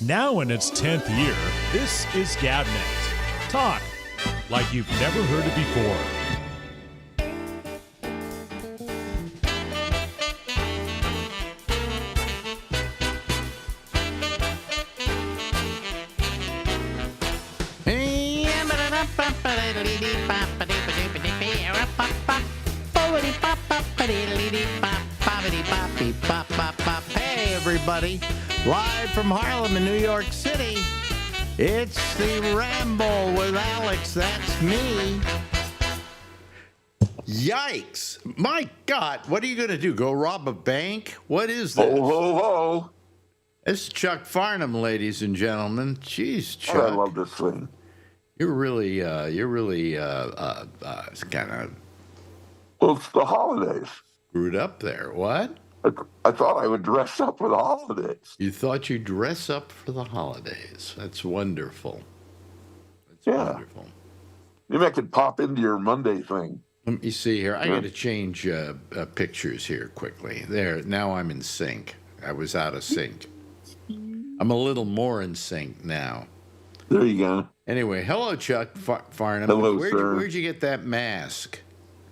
Now in its 10th year, this is Gabnet. Talk like you've never heard it before. Hey, everybody. Live from Harlem in New York City, it's the Ramble with Alex. That's me. Yikes. My God, what are you going to do? Go rob a bank? What is this? Ho, ho, ho. This is Chuck Farnham, ladies and gentlemen. Jeez, Chuck. Oh, I love this thing. You're really kind of Well, it's the holidays. screwed up there. What? I thought I would dress up for the holidays. You thought you'd dress up for the holidays. That's wonderful. That's wonderful. Maybe I could pop into your Monday thing. Let me see here. I got to change pictures here quickly. There, now I'm in sync. I was out of sync. I'm a little more in sync now. There you go. Anyway, hello, Chuck Farnham. Hello, sir. Where'd you get that mask?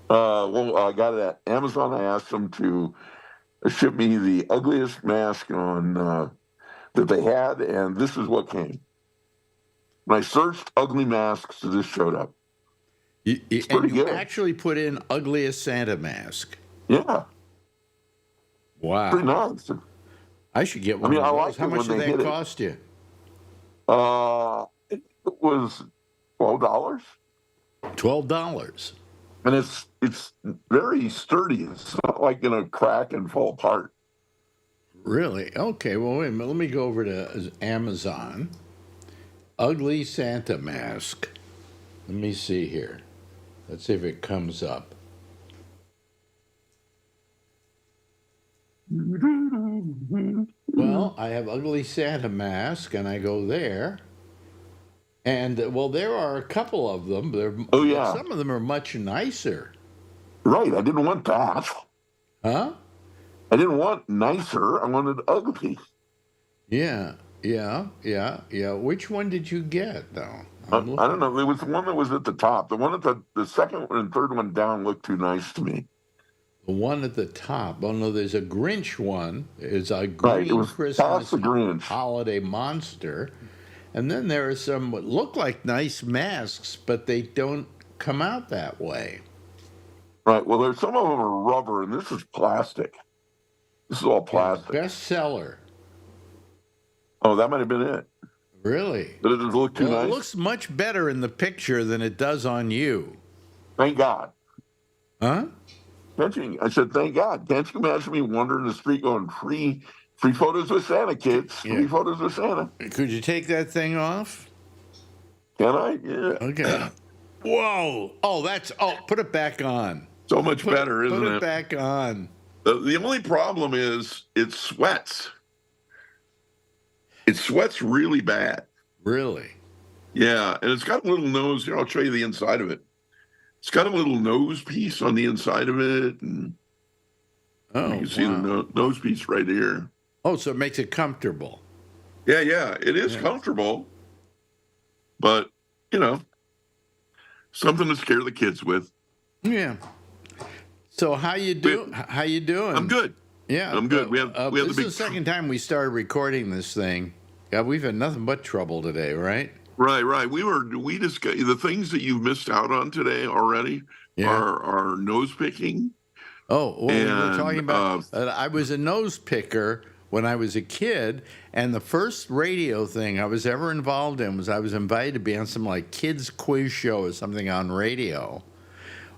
Well, I got it at Amazon. I asked them to ship me the ugliest mask on that they had, and this is what came. When I searched ugly masks, this showed up. You good. actually put in ugliest Santa mask. Yeah. Wow. Pretty nice. I should get one of I those. liked How it much when did they that did it. cost you? It was $12. $12. And it's very sturdy. It's not like going to crack and fall apart. Really? Okay, well, wait a minute. Let me go over to Amazon. Ugly Santa mask. Let me see here. Let's see if it comes up. Well, I have ugly Santa mask, and I go there. And, well, there are a couple of them. Oh, yeah. Some of them are much nicer. Right. I didn't want that. Huh? I didn't want nicer. I wanted ugly. Yeah. Which one did you get, though? I don't know. There was the one that was at the top. The one at the second one and third one down looked too nice to me. The one at the top. Oh, no, there's a Grinch one. It's a green It was Christmas the Grinch. holiday monster. And then there are some what look like nice masks, but they don't come out that way. Right. Well, there's some of them are rubber, and this is plastic. This is all plastic. Bestseller. Oh, that might have been it. Really? Did it look too nice? It looks much better in the picture than it does on you. Thank God. Huh? I said, thank God. Can't you imagine me wandering the street going, free photos with Santa, kids. Free photos with Santa. Could you take that thing off? Can I? Yeah. Okay. Whoa. Put it back on. So much better, isn't it? Put it back on. The only problem is it sweats. It sweats really bad. Really? Yeah, and it's got a little nose. Here, I'll show you the inside of it. It's got a little nose piece on the inside of it. And you can see the nose piece right here. Oh, so it makes it comfortable. Yeah, it is comfortable. But, something to scare the kids with. Yeah. So how you doing? I'm good. Yeah, I'm good. We have the this big. is the second time we started recording this thing. Yeah, we've had nothing but trouble today, right? Right. We discussed the things that you've missed out on today already. Are nose picking. Oh, well, we were talking about. I was a nose picker when I was a kid, and the first radio thing I was ever involved in was I was invited to be on some like kids quiz show or something on radio.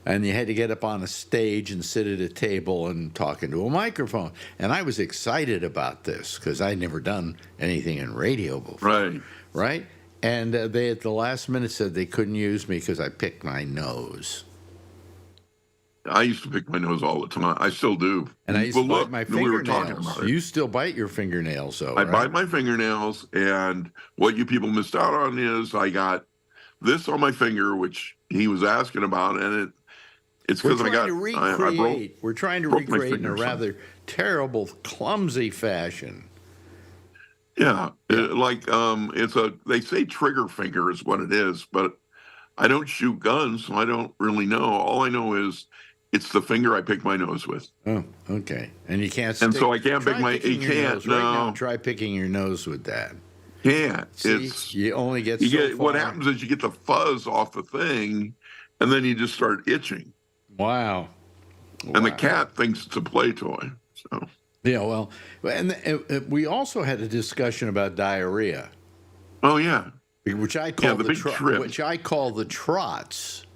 And you had to get up on a stage and sit at a table and talk into a microphone. And I was excited about this because I'd never done anything in radio before. Right? And they, at the last minute, said they couldn't use me because I picked my nose. I used to pick my nose all the time. I still do. And I used to bite my fingernails. We were talking about it. You still bite your fingernails, though, I bite my fingernails, and what you people missed out on is I got this on my finger, which he was asking about, and it's because I broke. We're trying to recreate in a rather terrible, clumsy fashion. Yeah, they say trigger finger is what it is, but I don't shoot guns, so I don't really know. All I know is it's the finger I pick my nose with. Oh, okay. And you can't. And so I can't pick my. You can't. No. Right now, try picking your nose with that. Can't. See, you only get so far. What happens is you get the fuzz off the thing, and then you just start itching. Wow. And the cat thinks it's a play toy. So. Yeah, well, and we also had a discussion about diarrhea. Oh yeah, which I call which I call the trots.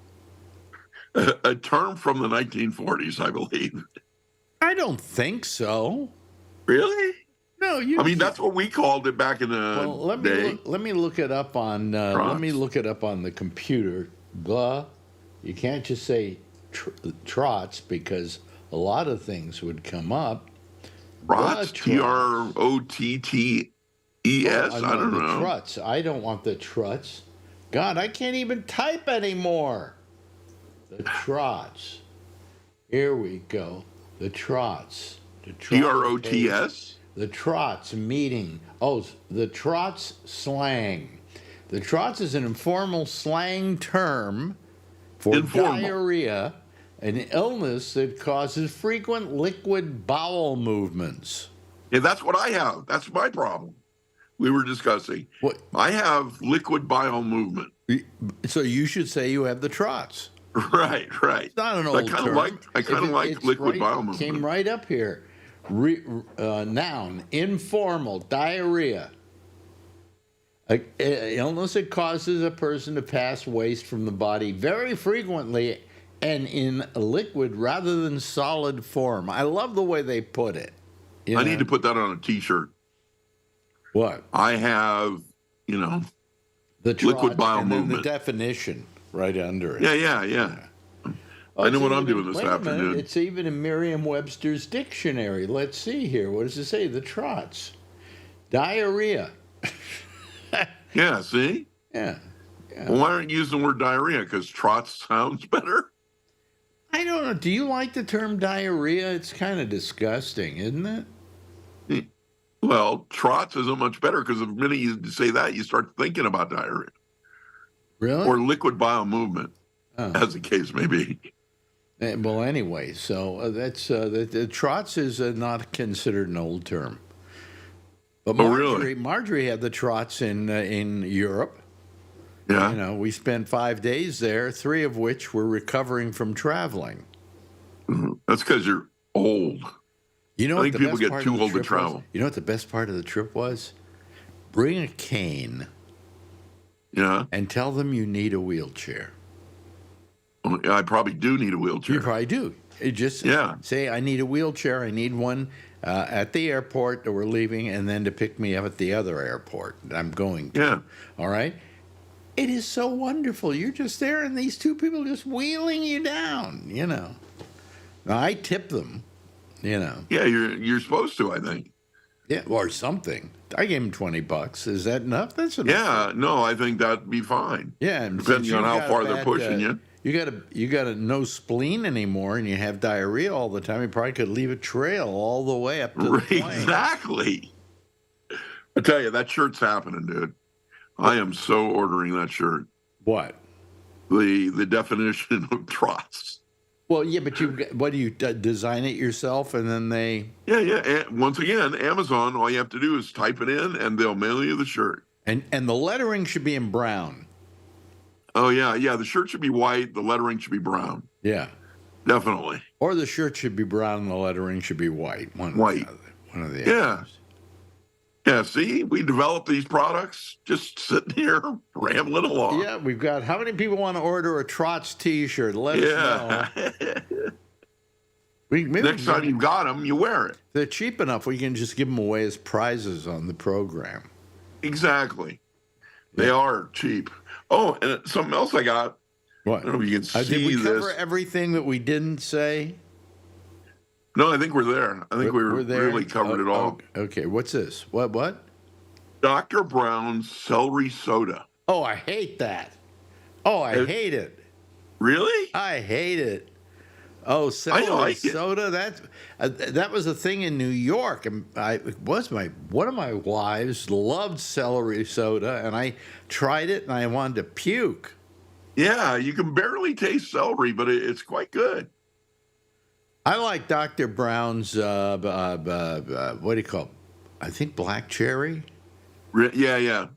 A term from the 1940s, I believe. I don't think so. Really? No, that's what we called it back in the day. Let me look it up on. Let me look it up on the computer. You can't just say trots because a lot of things would come up. Trots, Trotttes. I don't know. Trots. I don't want the trots. God, I can't even type anymore. The trots. Here we go. The trots. Trots. The trots meeting. Oh, the trots slang. The trots is an informal slang term for diarrhea, an illness that causes frequent liquid bowel movements. Yeah, that's what I have. That's my problem. We were discussing. What? I have liquid bowel movement. So you should say you have the trots. Right. It's not an old term. I kind of like liquid bowel movement. Came right up here. Noun, informal, diarrhea. An illness that causes a person to pass waste from the body very frequently and in a liquid rather than solid form. I love the way they put it. I need to put that on a T-shirt. What? I have, the liquid bowel movement. The definition right under it. Yeah. I know what I'm doing this afternoon. It's even in Merriam-Webster's dictionary. Let's see here. What does it say? The trots. Diarrhea. Yeah, see? Yeah. Well, why aren't you using the word diarrhea? Because trots sounds better? I don't know. Do you like the term diarrhea? It's kind of disgusting, isn't it? Well, trots isn't much better because the minute you say that, you start thinking about diarrhea. Really? Or liquid bowel movement, as the case may be. Well, anyway, so that's the trots is not considered an old term. But Marjorie had the trots in Europe. Yeah. We spent 5 days there, 3 of which were recovering from traveling. Mm-hmm. That's because you're old. I think people get too old to travel. You know what the best part of the trip was? Bring a cane. Yeah. And tell them you need a wheelchair. I probably do need a wheelchair. You probably do. Just say, I need a wheelchair. I need one at the airport that we're leaving and then to pick me up at the other airport I'm going to. Yeah. All right? It is so wonderful. You're just there and these 2 people just wheeling you down, Now, I tip them, Yeah, you're supposed to, I think. Yeah, or something. I gave him $20. Is that enough? That's enough. Yeah, no, I think that'd be fine. Yeah, depending on how far they're pushing you. You got a no spleen anymore, and you have diarrhea all the time. You probably could leave a trail all the way up to the plane. Exactly. I tell you, that shirt's happening, dude. I am so ordering that shirt. What? The definition of trots. Well, yeah, but what do you design it yourself, and then they? Yeah. And once again, Amazon. All you have to do is type it in, and they'll mail you the shirt. And the lettering should be in brown. Oh yeah. The shirt should be white. The lettering should be brown. Yeah, definitely. Or the shirt should be brown, and the lettering should be white. One of the others. Yeah, see, we developed these products just sitting here rambling along. Yeah, we've got, how many people want to order a Trots T-shirt? Let us know. Next time you've got them, you wear it. They're cheap enough we can just give them away as prizes on the program. Exactly. They are cheap. Oh, and something else I got. What? I don't know if you can see this. Did we cover everything that we didn't say? No, I think we're there. I think we really covered it all. Okay, what's this? What? Dr. Brown's celery soda. Oh, I hate that. Oh, I hate it. Really? I hate it. Oh, I celery like it. soda. That was a thing in New York. And one of my wives loved celery soda, and I tried it and I wanted to puke. Yeah, you can barely taste celery, but it's quite good. I like Dr. Brown's what do you call it? I think black cherry. Yeah, yeah.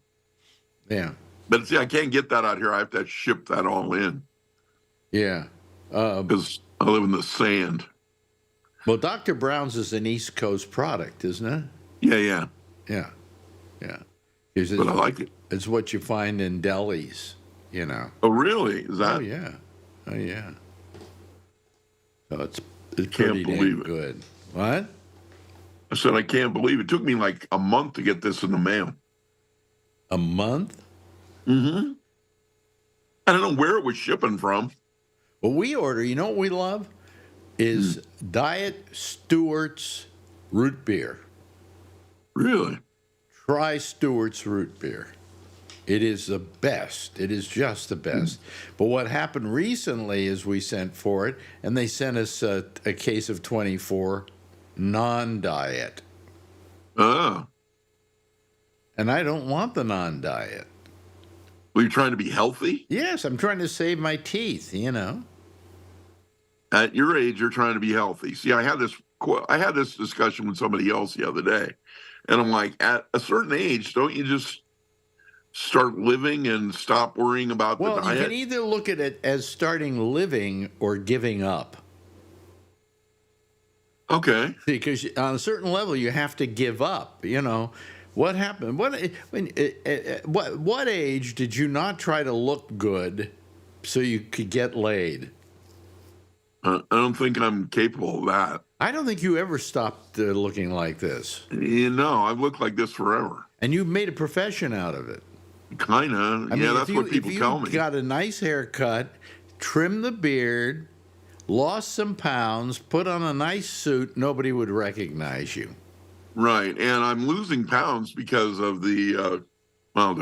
Yeah, But see, I can't get that out here. I have to ship that all in yeah. because I live in the sand. Well, Dr. Brown's is an East Coast product, isn't it? Yeah, yeah. Yeah, yeah. But I like it. It's what you find in delis, Oh, really? Is that? Oh yeah, oh yeah. So it's Can't pretty believe damn it. good. What? I said, I can't believe it. Took me like a month to get this in the mail. A month? Mm-hmm. I don't know where it was shipping from. Well, we order. You know what we love is Diet Stewart's root beer. Really? Try Stewart's root beer. It is the best. It is just the best. But what happened recently is we sent for it, and they sent us a case of 24 non-diet. Oh. And I don't want the non-diet. Well, you're trying to be healthy? Yes, I'm trying to save my teeth, At your age, you're trying to be healthy. See, I had this discussion with somebody else the other day, and I'm like, at a certain age, don't you just start living and stop worrying about the diet? Well, you can either look at it as starting living or giving up. Okay. Because on a certain level, you have to give up. What happened? What age did you not try to look good so you could get laid? I don't think I'm capable of that. I don't think you ever stopped looking like this. I've looked like this forever. And you've made a profession out of it. Kind of. Yeah, that's what people tell me. If you got a nice haircut, trim the beard, lost some pounds, put on a nice suit, nobody would recognize you. Right. And I'm losing pounds because of the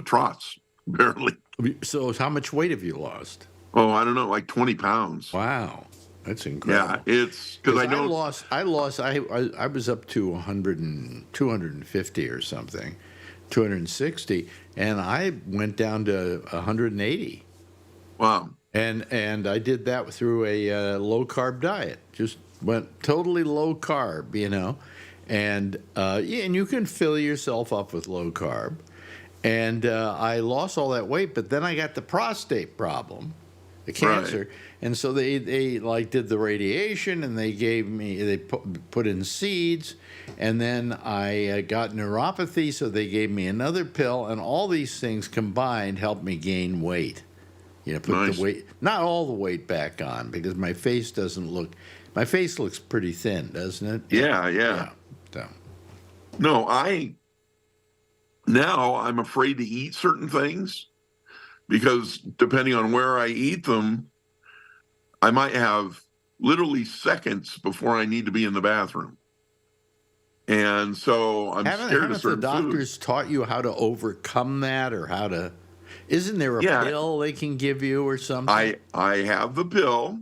trots, barely. So how much weight have you lost? Oh, I don't know, like 20 pounds. Wow. That's incredible. Yeah, it's because I don't. I was up to 250 or something, 260, and I went down to 180. Wow. And I did that through a low carb diet. Just went totally low carb, and you can fill yourself up with low carb. And I lost all that weight, but then I got the prostate problem, the cancer. Right. And so they did the radiation, and they put in seeds, and then I got neuropathy, so they gave me another pill, and all these things combined helped me gain weight. Put Nice. the weight, not all the weight back on, because my face looks pretty thin, doesn't it? Yeah. So. No, I'm afraid to eat certain things because depending on where I eat them, I might have literally seconds before I need to be in the bathroom. And so I'm scared of certain the doctors foods. taught you how to overcome that, or how to? Isn't there a pill they can give you or something? I have the pill.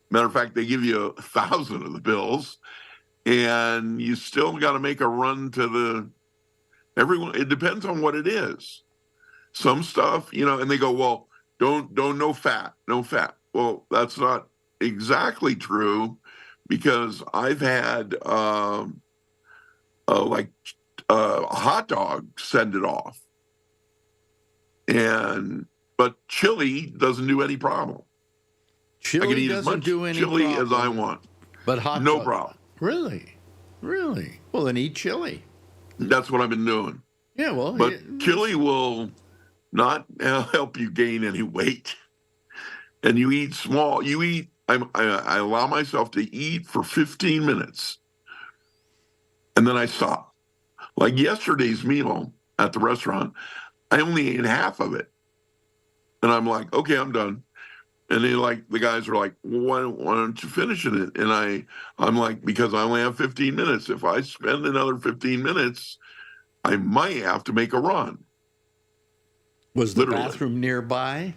Matter of fact, they give you 1,000 of the pills, and you still got to make a run to everyone. It depends on what it is. Some stuff, and they go, well, don't no fat. Well, that's not exactly true, because I've had a hot dog send it off, but chili doesn't do any problem. Chili I can eat as doesn't much do any chili problem, as I want, but hot no dog, problem. Really? Well, then eat chili. That's what I've been doing. Yeah, well, But chili will not help you gain any weight. And you eat small. I allow myself to eat for 15 minutes, and then I stop. Like yesterday's meal at the restaurant, I only ate half of it, and I'm like, okay, I'm done. And the guys are like, well, why don't you finish it? And I'm like, because I only have 15 minutes. If I spend another 15 minutes, I might have to make a run. Was the bathroom nearby?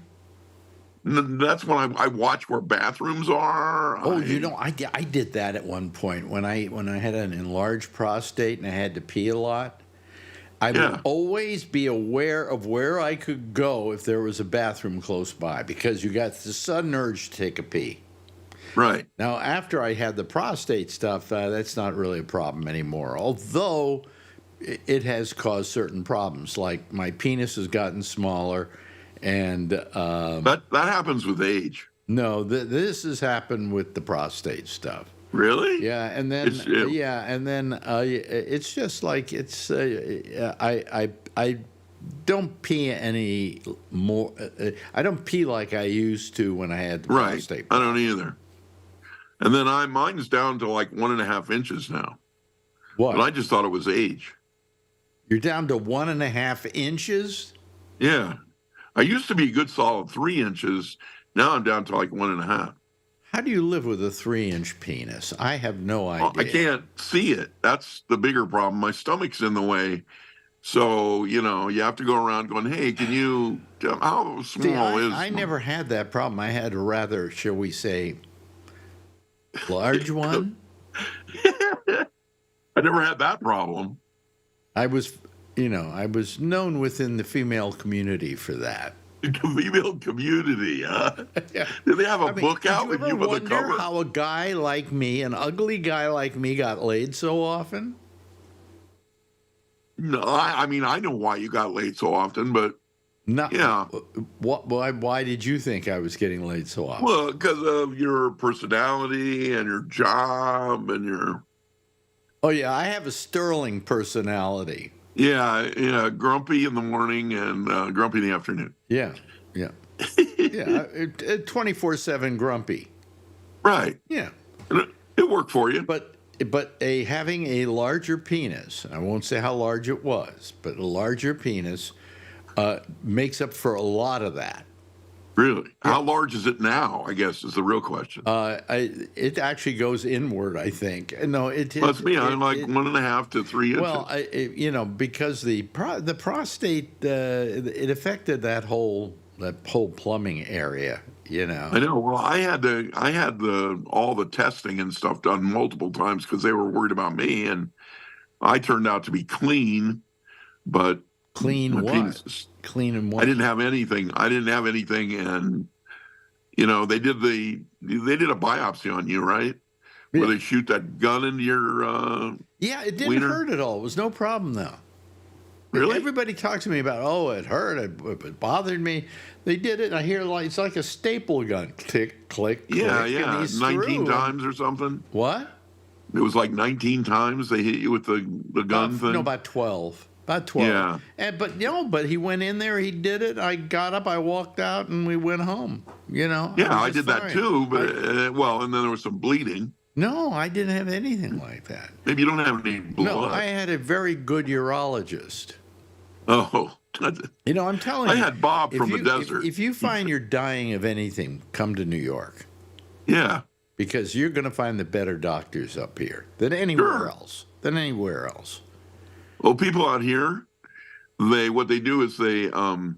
that's when I watch where bathrooms are. Oh, I did that at one point when I had an enlarged prostate and I had to pee a lot. I would always be aware of where I could go if there was a bathroom close by, because you got the sudden urge to take a pee. Right. Now, after I had the prostate stuff, that's not really a problem anymore, although it has caused certain problems, like my penis has gotten smaller, and that happens with age. No, this has happened with the prostate stuff. Really? Yeah, and then it's just like I don't pee any more. I don't pee like I used to when I had the prostate. I don't either. And then mine's down to like 1.5 inches now. What? But I just thought it was age. You're down to 1.5 inches? Yeah. I used to be a good solid 3 inches. Now I'm down to like 1.5. How do you live with a 3-inch penis? I have no idea. I can't see it. That's the bigger problem. My stomach's in the way. So, you have to go around going, hey, can you, how small is... I never had that problem. I had a rather, shall we say, large one. I never had that problem. I was known within the female community for that. The female community, huh? Yeah. Did they have a book out with you on the cover? Wonder how a guy like me, an ugly guy like me, got laid so often? No, I mean, I know why you got laid so often, but yeah. Why did you think I was getting laid so often? Well, because of your personality and your job and your... Oh, yeah, I have a sterling personality. Yeah, grumpy in the morning and grumpy in the afternoon. Yeah. 24/7 grumpy. Right. Yeah. It worked for you. But having a larger penis, I won't say how large it was, but a larger penis makes up for a lot of that. Really? Yeah. How large is it now, I guess, is the real question. It actually goes inward, I think. No, That's me. I'm like 1.5 to 3 inches. Well, because the prostate, it affected that whole plumbing area, I know. Well, I had all the testing and stuff done multiple times because they were worried about me, and I turned out to be clean, but clean what? Clean and what? I didn't have anything, and they did a biopsy on you, right? Yeah. Where they shoot that gun into your it didn't wiener. Hurt at all. It was no problem though. Really? Everybody talks to me about, it hurt, it bothered me. They did it, and I hear it's like a staple gun. Click, click, yeah, click. Yeah, 19 times or something. What? It was like 19 times they hit you with the gun thing? No, about 12. About 12. Yeah. But he went in there, he did it. I got up, I walked out, and we went home. Yeah, I did that too, but, and then there was some bleeding. No, I didn't have anything like that. Maybe you don't have any blood. No, I had a very good urologist. Oh. I'm telling you. I had Bob from the desert. If you find you're dying of anything, come to New York. Yeah. Because you're going to find the better doctors up here than anywhere else. Well, people out here, what they do is the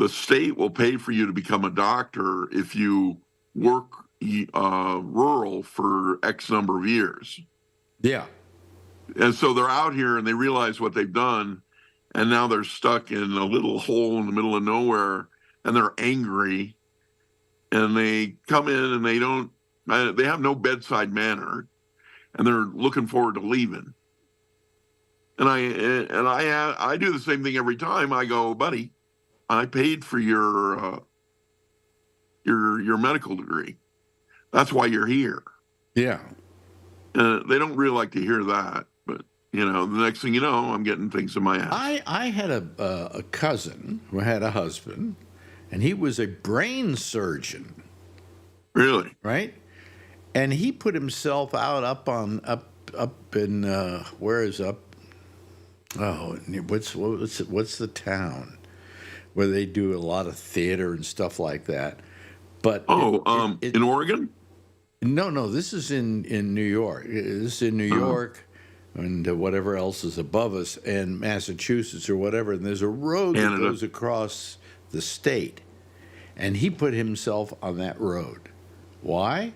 state will pay for you to become a doctor if you work rural for X number of years. Yeah. And so they're out here and they realize what they've done, and now they're stuck in a little hole in the middle of nowhere, and they're angry, and they come in and they have no bedside manner, and they're looking forward to leaving. And I do the same thing every time. I go, buddy, I paid for your medical degree. That's why you're here. Yeah. They don't really like to hear that, but the next thing you know, I'm getting things in my ass. I had a cousin who had a husband, and he was a brain surgeon. Really? Right? And he put himself out up in where is up? Oh, what's the town where they do a lot of theater and stuff like that? But in Oregon? No, this is in New York. This is in New York, and whatever else is above us, and Massachusetts or whatever. And there's a road that goes across the state, And he put himself on that road. Why?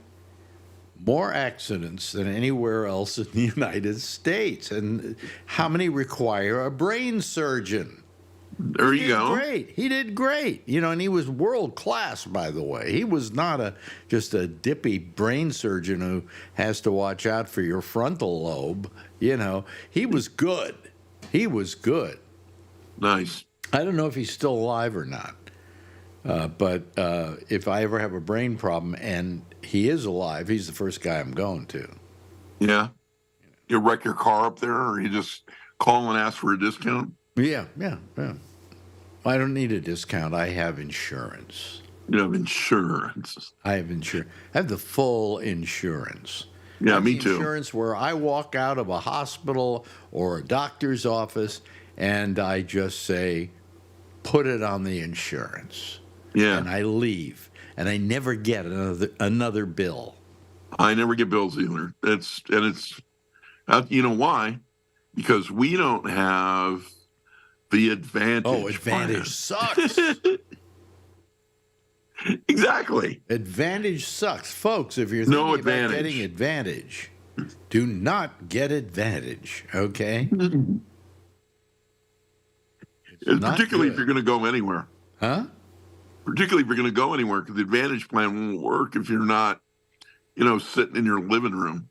More accidents than anywhere else in the United States. And how many require a brain surgeon? There you go. Great. He did great. You know, and he was world class, by the way. He was not just a dippy brain surgeon who has to watch out for your frontal lobe. You know, he was good. He was good. Nice. I don't know if he's still alive or not. But if I ever have a brain problem and he is alive, he's the first guy I'm going to. Yeah. You wreck your car up there, or you just call and ask for a discount? Yeah. I don't need a discount. I have insurance. You have insurance. I have insurance. I have the full insurance. Yeah, me too. Insurance where I walk out of a hospital or a doctor's office and I just say, put it on the insurance. Yeah. And I leave. And I never get another bill. I never get bills either. It's you know why? Because we don't have the Advantage. Oh, Advantage sucks. Exactly. Advantage sucks. Folks, if you're thinking about getting Advantage, do not get Advantage, okay? Particularly if you're going to go anywhere. Huh? Particularly if you're going to go anywhere, because the Advantage plan won't work if you're not, sitting in your living room.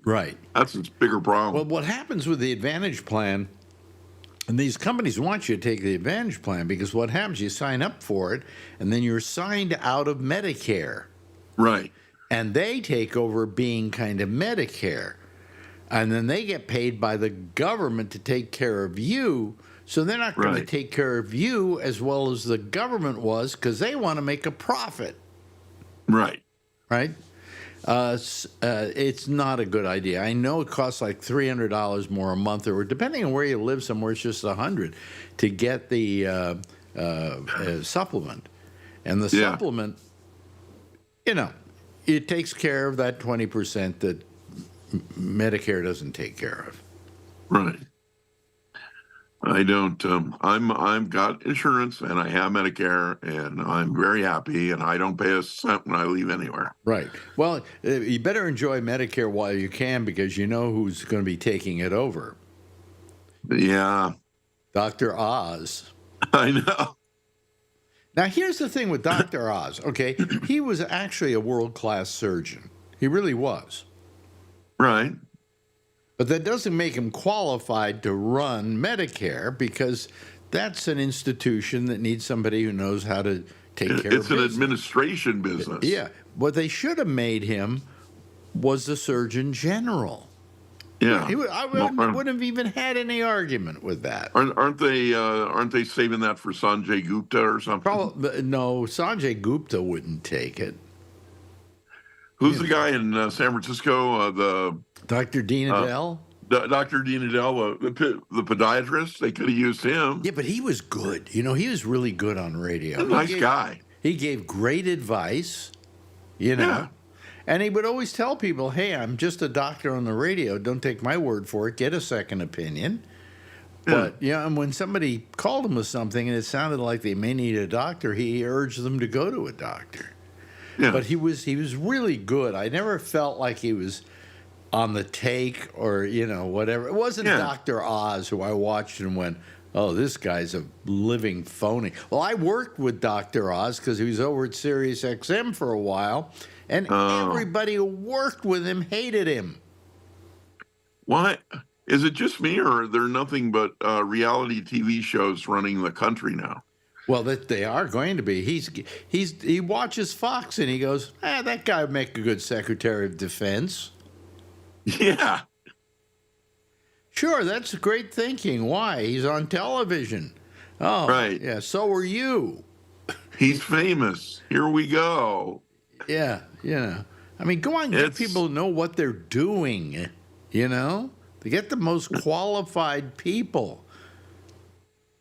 Right. That's its bigger problem. Well, what happens with the Advantage plan, and these companies want you to take the Advantage plan because what happens, you sign up for it, and then you're signed out of Medicare. Right. And they take over being kind of Medicare. And then they get paid by the government to take care of you. So they're not going to take care of you as well as the government was because they want to make a profit. Right. Right? It's not a good idea. I know it costs like $300 more a month, or depending on where you live, somewhere it's just $100 to get the supplement. And the supplement, it takes care of that 20% that Medicare doesn't take care of. Right. I don't. I've got insurance and I have Medicare and I'm very happy and I don't pay a cent when I leave anywhere. Right. Well, you better enjoy Medicare while you can because you know who's going to be taking it over. Yeah. Dr. Oz. I know. Now, here's the thing with Dr. Oz, okay? He was actually a world-class surgeon. He really was. Right. But that doesn't make him qualified to run Medicare because that's an institution that needs somebody who knows how to take care of business. It's an administration business. Yeah. What they should have made him was the Surgeon General. Yeah. I wouldn't have even had any argument with that. Aren't they saving that for Sanjay Gupta or something? No, Sanjay Gupta wouldn't take it. Who's the guy in San Francisco? Dr. Dean Adele? Dr. Dean Adele, the podiatrist. They could have used him. Yeah, but he was good. He was really good on radio. A nice guy. He gave great advice, Yeah. And he would always tell people, hey, I'm just a doctor on the radio. Don't take my word for it. Get a second opinion. Yeah. But, and when somebody called him with something and it sounded like they may need a doctor, he urged them to go to a doctor. Yeah. But he was really good. I never felt like he was on the take or, whatever. It wasn't Dr. Oz who I watched and went, oh, this guy's a living phony. Well, I worked with Dr. Oz because he was over at Sirius XM for a while, and everybody who worked with him hated him. Why? Is it just me, or are there nothing but reality TV shows running the country now? Well, that they are going to be. He watches Fox and he goes, that guy would make a good Secretary of Defense. Yeah. Sure, that's great thinking. Why? He's on television. Oh, right. Yeah, so are you. He's famous. Here we go. Yeah. I mean, go on, get people to know what they're doing, To get the most qualified people.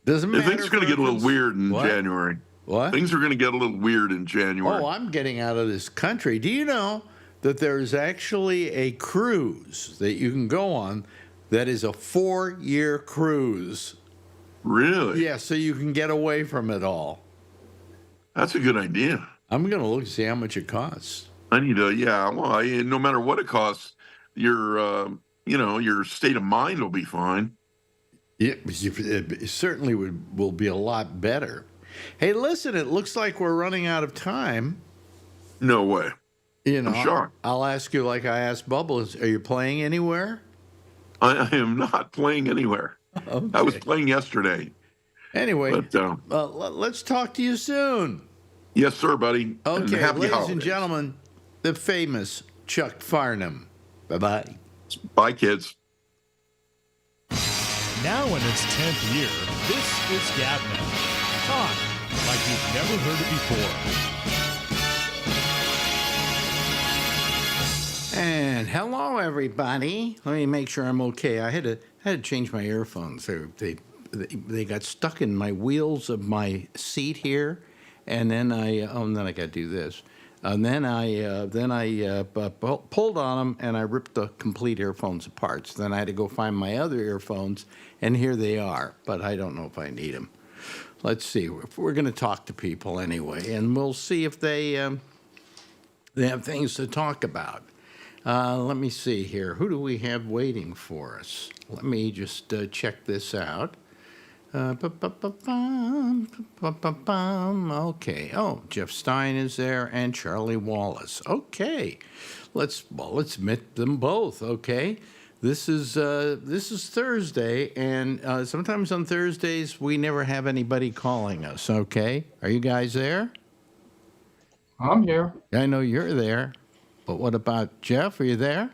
Doesn't matter. Things are going to get a little weird in January. What? Things are going to get a little weird in January. Oh, I'm getting out of this country. Do you know that there's actually a cruise that you can go on that is a 4-year cruise? Really? Yeah, so you can get away from it all. That's a good idea. I'm going to look and see how much it costs. I need to, yeah. Well, no matter what it costs, your state of mind will be fine. Yeah, it certainly will be a lot better. Hey, listen, it looks like we're running out of time. No way. I'm shocked. I'll ask you like I asked Bubbles, are you playing anywhere? I am not playing anywhere. Okay. I was playing yesterday. Anyway, but, let's talk to you soon. Yes, sir, buddy. Okay, happy ladies holidays. and gentlemen, the famous Chuck Farnham. Bye-bye. Bye, kids. Now in its 10th year, this is Gabnet. Talk like you've never heard it before. And hello, everybody. Let me make sure I'm okay. I had to change my earphones. They got stuck in my wheels of my seat here, and then I got to do this. And then I pulled on them, and I ripped the complete earphones apart. So then I had to go find my other earphones, and here they are. But I don't know if I need them. Let's see. We're going to talk to people anyway, and we'll see if they have things to talk about. Let me see here. Who do we have waiting for us? Let me just check this out. Okay. Oh, Jeff Stein is there and Charlie Wallace. Okay. Let's meet them both. Okay. This is Thursday, and sometimes on Thursdays we never have anybody calling us. Okay. Are you guys there? I'm here. I know you're there, but what about Jeff? Are you there?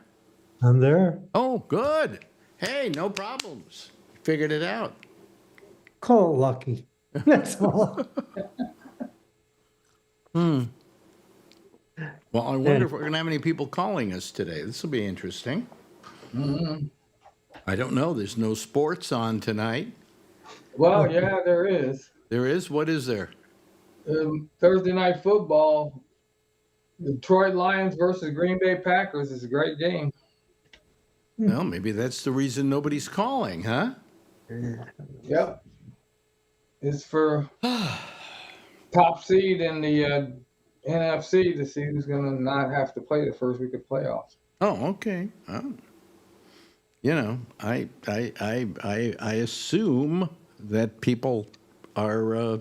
I'm there. Oh, good. Hey, no problems. Figured it out. Call it lucky. That's all. Well, I wonder if we're going to have any people calling us today. This will be interesting. Mm-hmm. I don't know. There's no sports on tonight. Well, yeah, there is. There is? What is there? Thursday night football. Detroit Lions versus Green Bay Packers is a great game. Well, maybe that's the reason nobody's calling, huh? Yep. It's for top seed in the NFC to see who's going to not have to play the first week of playoffs. Oh, okay. I assume that people are.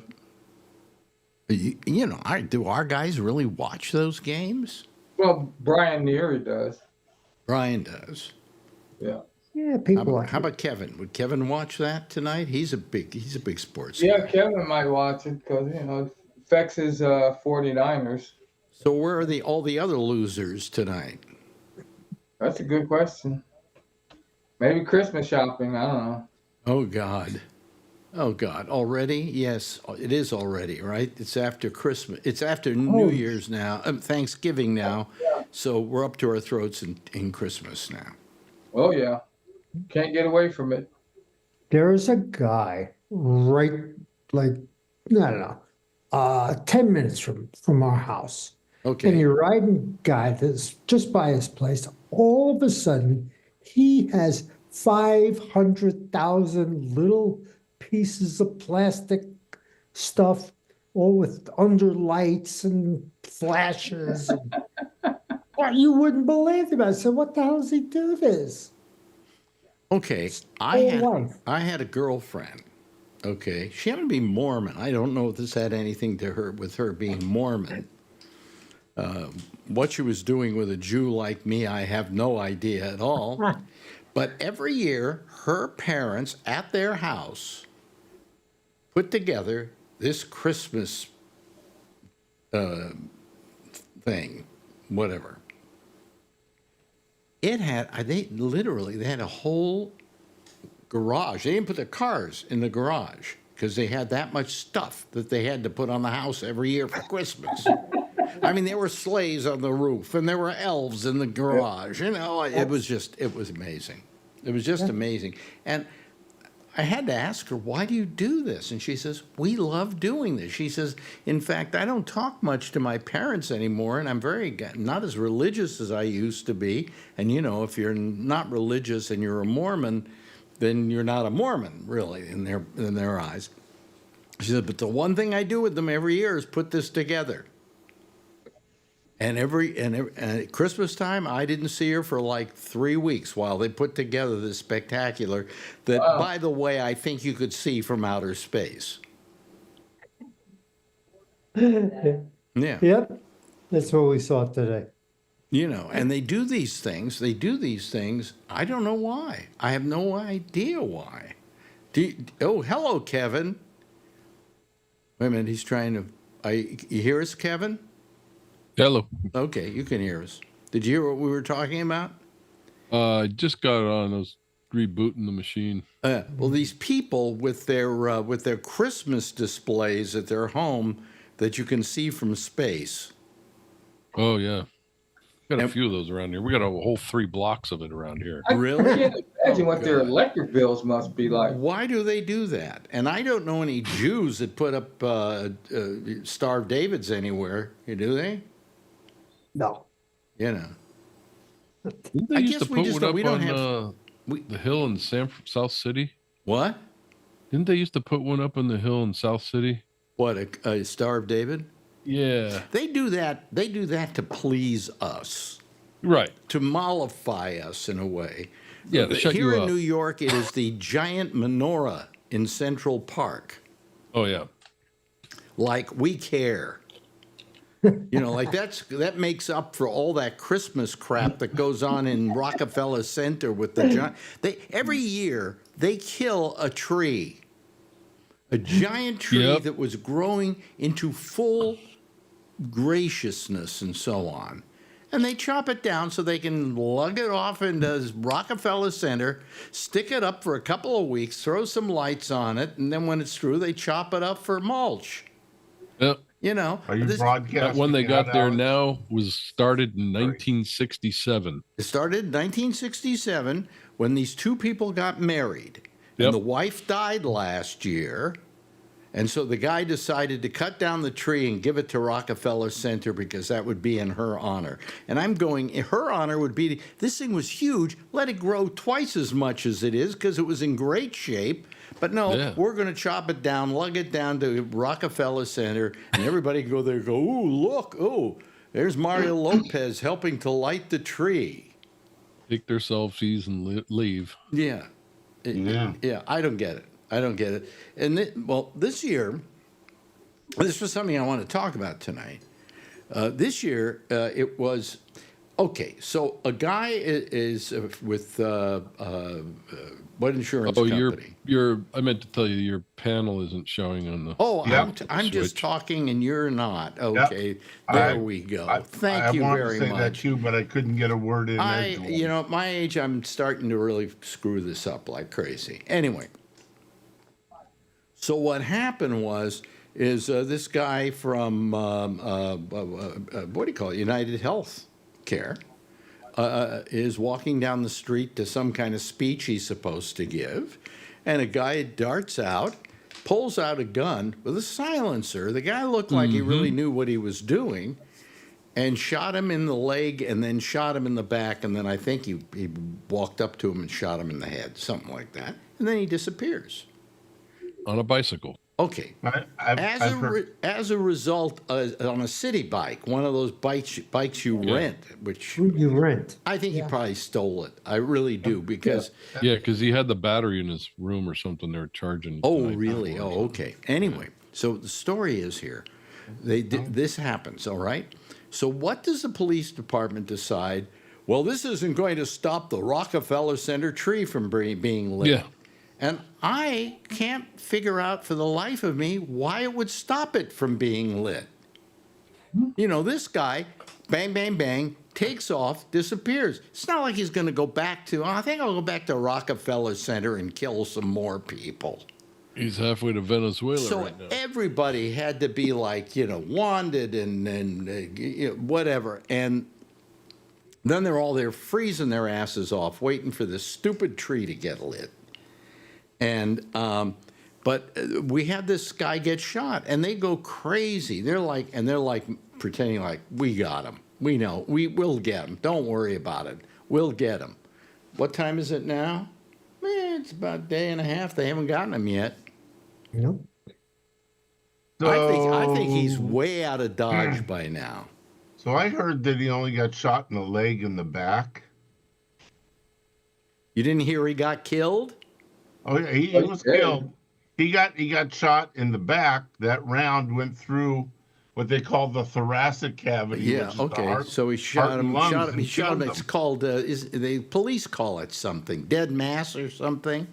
Do our guys really watch those games? Well, Brian Neary does. Brian does. Yeah. Yeah, people How about Kevin? Would Kevin watch that tonight? He's a big sports Yeah, guy. Kevin might watch it because, it affects his 49ers. So where are all the other losers tonight? That's a good question. Maybe Christmas shopping. I don't know. Oh, God. Already? Yes, it is already, right? It's after Christmas. It's after New Year's now. Thanksgiving now. So we're up to our throats in Christmas now. Oh, yeah. Can't get away from it. There's a guy right, like, I don't know, 10 minutes from our house. Okay. And you're riding guy that's just by his place. All of a sudden, he has 500,000 little pieces of plastic stuff, all with under lights and flashes. Well, you wouldn't believe it. I said, what the hell does he do this? Okay, I had a girlfriend. Okay, she happened to be Mormon. I don't know if this had anything with her being Mormon. What she was doing with a Jew like me, I have no idea at all. But every year, her parents at their house put together this Christmas thing, whatever. They had a whole garage. They didn't put their cars in the garage because they had that much stuff that they had to put on the house every year for Christmas. I mean, there were sleighs on the roof and there were elves in the garage. It was amazing. It was just amazing. And I had to ask her, why do you do this? And she says, we love doing this. She says, in fact, I don't talk much to my parents anymore, and I'm not as religious as I used to be. And, if you're not religious and you're a Mormon, then you're not a Mormon, really, in their eyes. She said, but the one thing I do with them every year is put this together. And at Christmas time, I didn't see her for like 3 weeks while they put together this spectacular that, by the way, I think you could see from outer space. Yeah. Yep. That's what we saw today. You know, and they do these things. I don't know why. I have no idea why. Oh, hello, Kevin. Wait a minute. He's trying to. You hear us, Kevin? Hello. Okay, you can hear us. Did you hear what we were talking about? I just got it on. I was rebooting the machine. Well, these people with their Christmas displays at their home that you can see from space. Oh yeah, got a few of those around here. We got a whole 3 blocks of it around here. Really? I can't imagine what their electric bills must be like. Why do they do that? And I don't know any Jews that put up Star of Davids anywhere. Do they? No. You know. Didn't they used to put one up on the hill in South City? What? Didn't they used to put one up on the hill in South City? What, a Star of David? Yeah. They do that. They do that to please us. Right. To mollify us in a way. Yeah, to shut you up. Here in New York, it is the giant menorah in Central Park. Oh, yeah. Like, we care. You know, like that makes up for all that Christmas crap that goes on in Rockefeller Center with the giant. Every year they kill a tree, a giant tree that was growing into full graciousness and so on, and they chop it down so they can lug it off into Rockefeller Center, stick it up for a couple of weeks, throw some lights on it, and then when it's through, they chop it up for mulch. Yep. You know, are you broadcasting? That one they got there now was started in 1967. It started in 1967 when these two people got married. Yep. And the wife died last year. And so the guy decided to cut down the tree and give it to Rockefeller Center because that would be in her honor. And I'm going, her honor would be, this thing was huge. Let it grow twice as much as it is because it was in great shape. But no, we're going to chop it down, lug it down to Rockefeller Center, and everybody can go there and go, ooh, look, ooh, there's Mario Lopez helping to light the tree. Take their selfies and leave. Yeah. Yeah, I don't get it. And this year, this was something I want to talk about tonight. This year, it was, okay, so a guy is with what insurance company? I meant to tell you your panel isn't showing on the. Oh, I'm just talking and you're not. Okay, there we go. Thank you very much. I wanted to say that too, but I couldn't get a word in. You know, at my age, I'm starting to really screw this up like crazy. Anyway, so what happened is this guy from what do you call it? United Health Care. Is walking down the street to some kind of speech he's supposed to give, and a guy darts out, pulls out a gun with a silencer. The guy looked like he really knew what he was doing, and shot him in the leg and then shot him in the back, and then I think he walked up to him and shot him in the head, something like that, and then he disappears. On a bicycle. Okay. As a result, on a city bike, one of those bikes you rent, which you rent. I think he probably stole it. I really do because because he had the battery in his room or something. They were charging. Oh, really? Oh, okay. Anyway, so the story is here. This happens. All right. So what does the police department decide? Well, this isn't going to stop the Rockefeller Center tree from being lit. Yeah. And I can't figure out for the life of me why it would stop it from being lit. You know, this guy, bang, bang, bang, takes off, disappears. It's not like he's going to go back to, I think I'll go back to Rockefeller Center and kill some more people. He's halfway to Venezuela right now. So everybody had to be like, wanted and whatever. And then they're all there freezing their asses off, waiting for this stupid tree to get lit. And but we had this guy get shot, and they go crazy. They're like pretending like we got him. We know we'll get him. Don't worry about it. We'll get him. What time is it now? It's about a day and a half. They haven't gotten him yet. Nope. So, I think he's way out of Dodge by now. So I heard that he only got shot in the leg and the back. You didn't hear he got killed? Oh yeah, he was killed. He got shot in the back. That round went through what they call the thoracic cavity. Yeah, which is okay. the heart, So he shot him. He shot him. It's him. called. The police call it something. Dead mass or something.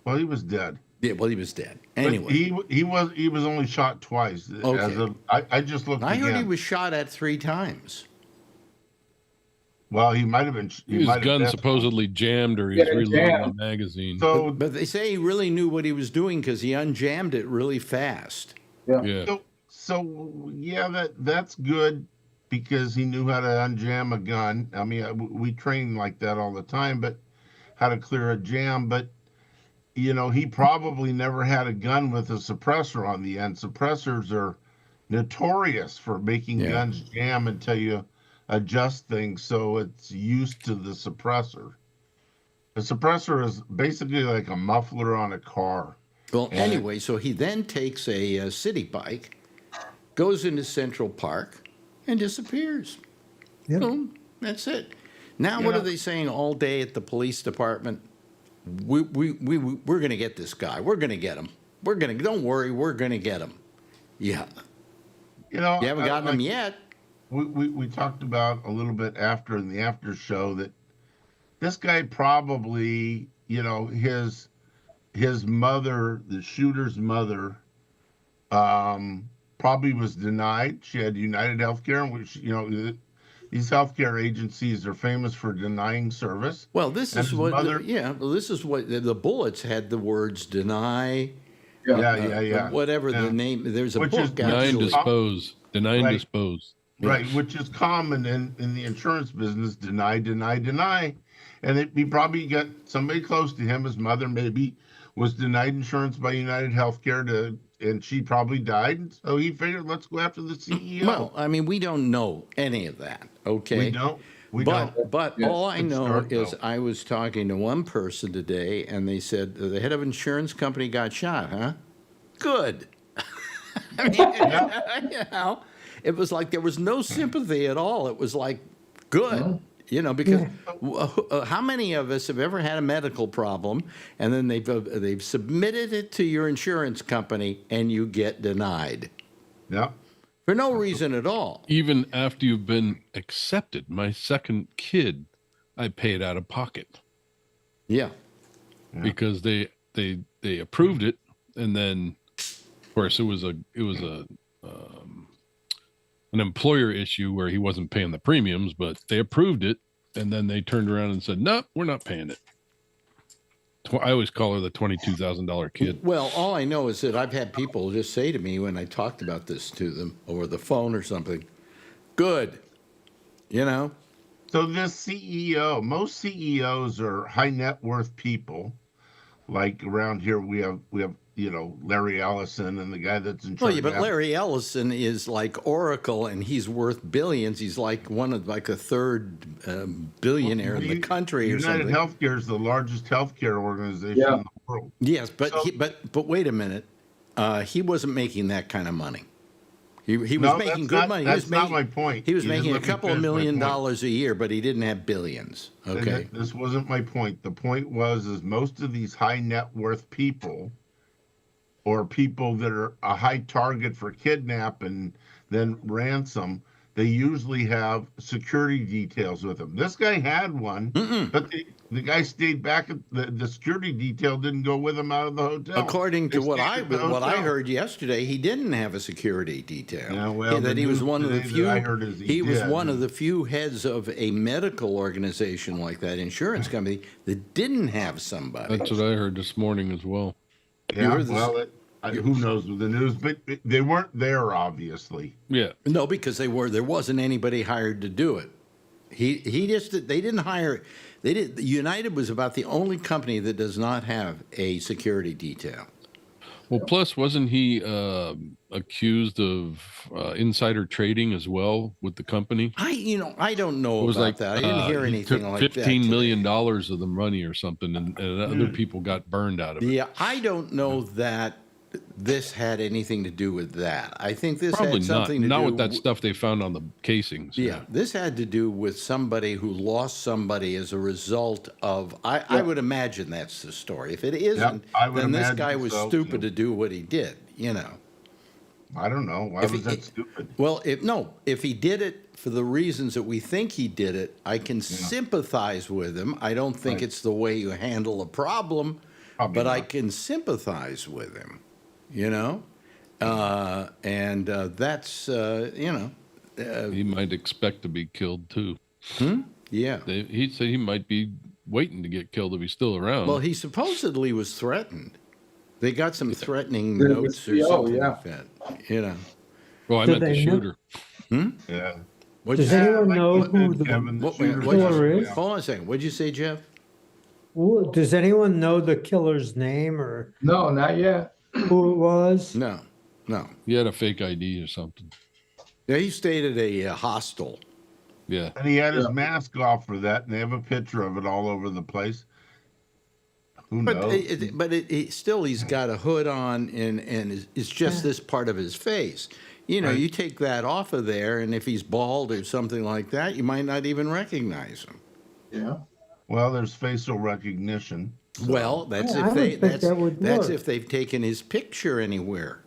Well, he was dead. Yeah. Well, he was dead. Anyway, but he was only shot twice. Okay. I just looked. I heard again. he was shot at 3 times. Well, he might have been. His gun supposedly jammed, or he was reloading the magazine. So, but they say he really knew what he was doing because he unjammed it really fast. Yeah. So yeah, that's good because he knew how to unjam a gun. I mean, we train like that all the time, but how to clear a jam. But you know, he probably never had a gun with a suppressor on the end. Suppressors are notorious for making guns jam until you adjust things so it's used to the suppressor. The suppressor is basically like a muffler on a car. Well, anyway, so he then takes a city bike, goes into Central Park, and disappears. Yep. Boom. That's it. Now, what are they saying all day at the police department? We're going to get this guy. We're going to get him. Don't worry, we're going to get him. Yeah. You know, You haven't gotten him yet. We talked about a little bit after in the after show that this guy probably, you know, his mother, the shooter's mother, probably was denied. She had United Healthcare, which, you know, these healthcare agencies are famous for denying service. Well, this is what the bullets had the words deny. Yeah. Whatever the name. There's a Which book is Deny and dispose. Deny and dispose. Right, which is common in the insurance business. Deny. And he probably got somebody close to him. His mother maybe was denied insurance by United Healthcare and she probably died. So he figured, let's go after the CEO. Well, I mean, we don't know any of that. Okay. We don't. But all I know is I was talking to one person today, and they said the head of insurance company got shot. Huh? Good. I mean, you know, it was like there was no sympathy at all. It was like good. You know, because how many of us have ever had a medical problem and then they've submitted it to your insurance company and you get denied? Yeah. For no reason at all. Even after you've been accepted. My second kid, I paid out of pocket. Yeah. Because they approved it, and then, of course, it was an employer issue where he wasn't paying the premiums, but they approved it, and then they turned around and said, "No, we're not paying it." I always call her the $22,000 kid. Well, all I know is that I've had people just say to me when I talked about this to them over the phone or something, "Good," you know. So this CEO, most CEOs are high net worth people. Like around here, we have you know, Larry Ellison and the guy that's in charge. Well, yeah, but Larry Ellison is like Oracle, and he's worth billions. He's like one of a third billionaire in the country or something. United Healthcare is the largest healthcare organization in the world. Yes, but but wait a minute, he wasn't making that kind of money. He was making good money. That's not my point. He was making a couple of $1 million a year, but he didn't have billions. Okay, this wasn't my point. The point was most of these high net worth people, or people that are a high target for kidnap and then ransom, they usually have security details with them. This guy had one, but the guy stayed back. The security detail didn't go with him out of the hotel. According to what I heard yesterday, he didn't have a security detail. Yeah, well, that he was one of the few. I heard is he was one of the few heads of a medical organization like that insurance company that didn't have somebody. That's what I heard this morning as well. Yeah, well, who knows with the news, but they weren't there, obviously. Yeah. No, because there wasn't anybody hired to do it. They didn't hire. United was about the only company that does not have a security detail. Well, plus, wasn't he accused of insider trading as well with the company? I don't know about that. I didn't hear anything like that. $15 million of the money or something, and other people got burned out of it. Yeah, I don't know that this had anything to do with that. I think this Probably had something not to do with that stuff they found on the casings. Yeah, this had to do with somebody who lost somebody as a result of. I would imagine that's the story. If it isn't, then this guy was stupid to do what he did. You know. I don't know. Why was that stupid? Well, if he did it for the reasons that we think he did it, I can sympathize with him. I don't think it's the way you handle a problem, but I can sympathize with him. You know, and that's you know. He might expect to be killed too. Yeah. He said he might be waiting to get killed if he's still around. Well, he supposedly was threatened. They got some threatening notes or something like that. You know. Well, I meant the shooter. Yeah. Does anyone know who the killer is? Hold on a second. What'd you say, Jeff? Does anyone know the killer's name or? No, not yet. Who it was? No. He had a fake ID or something. Yeah, he stayed at a hostel. Yeah. And he had his mask off for that, and they have a picture of it all over the place. Who knows? But still, he's got a hood on, and it's just this part of his face. You know, you take that off of there, and if he's bald or something like that, you might not even recognize him. Yeah. Well, there's facial recognition. So. Well, that's if they've taken his picture anywhere.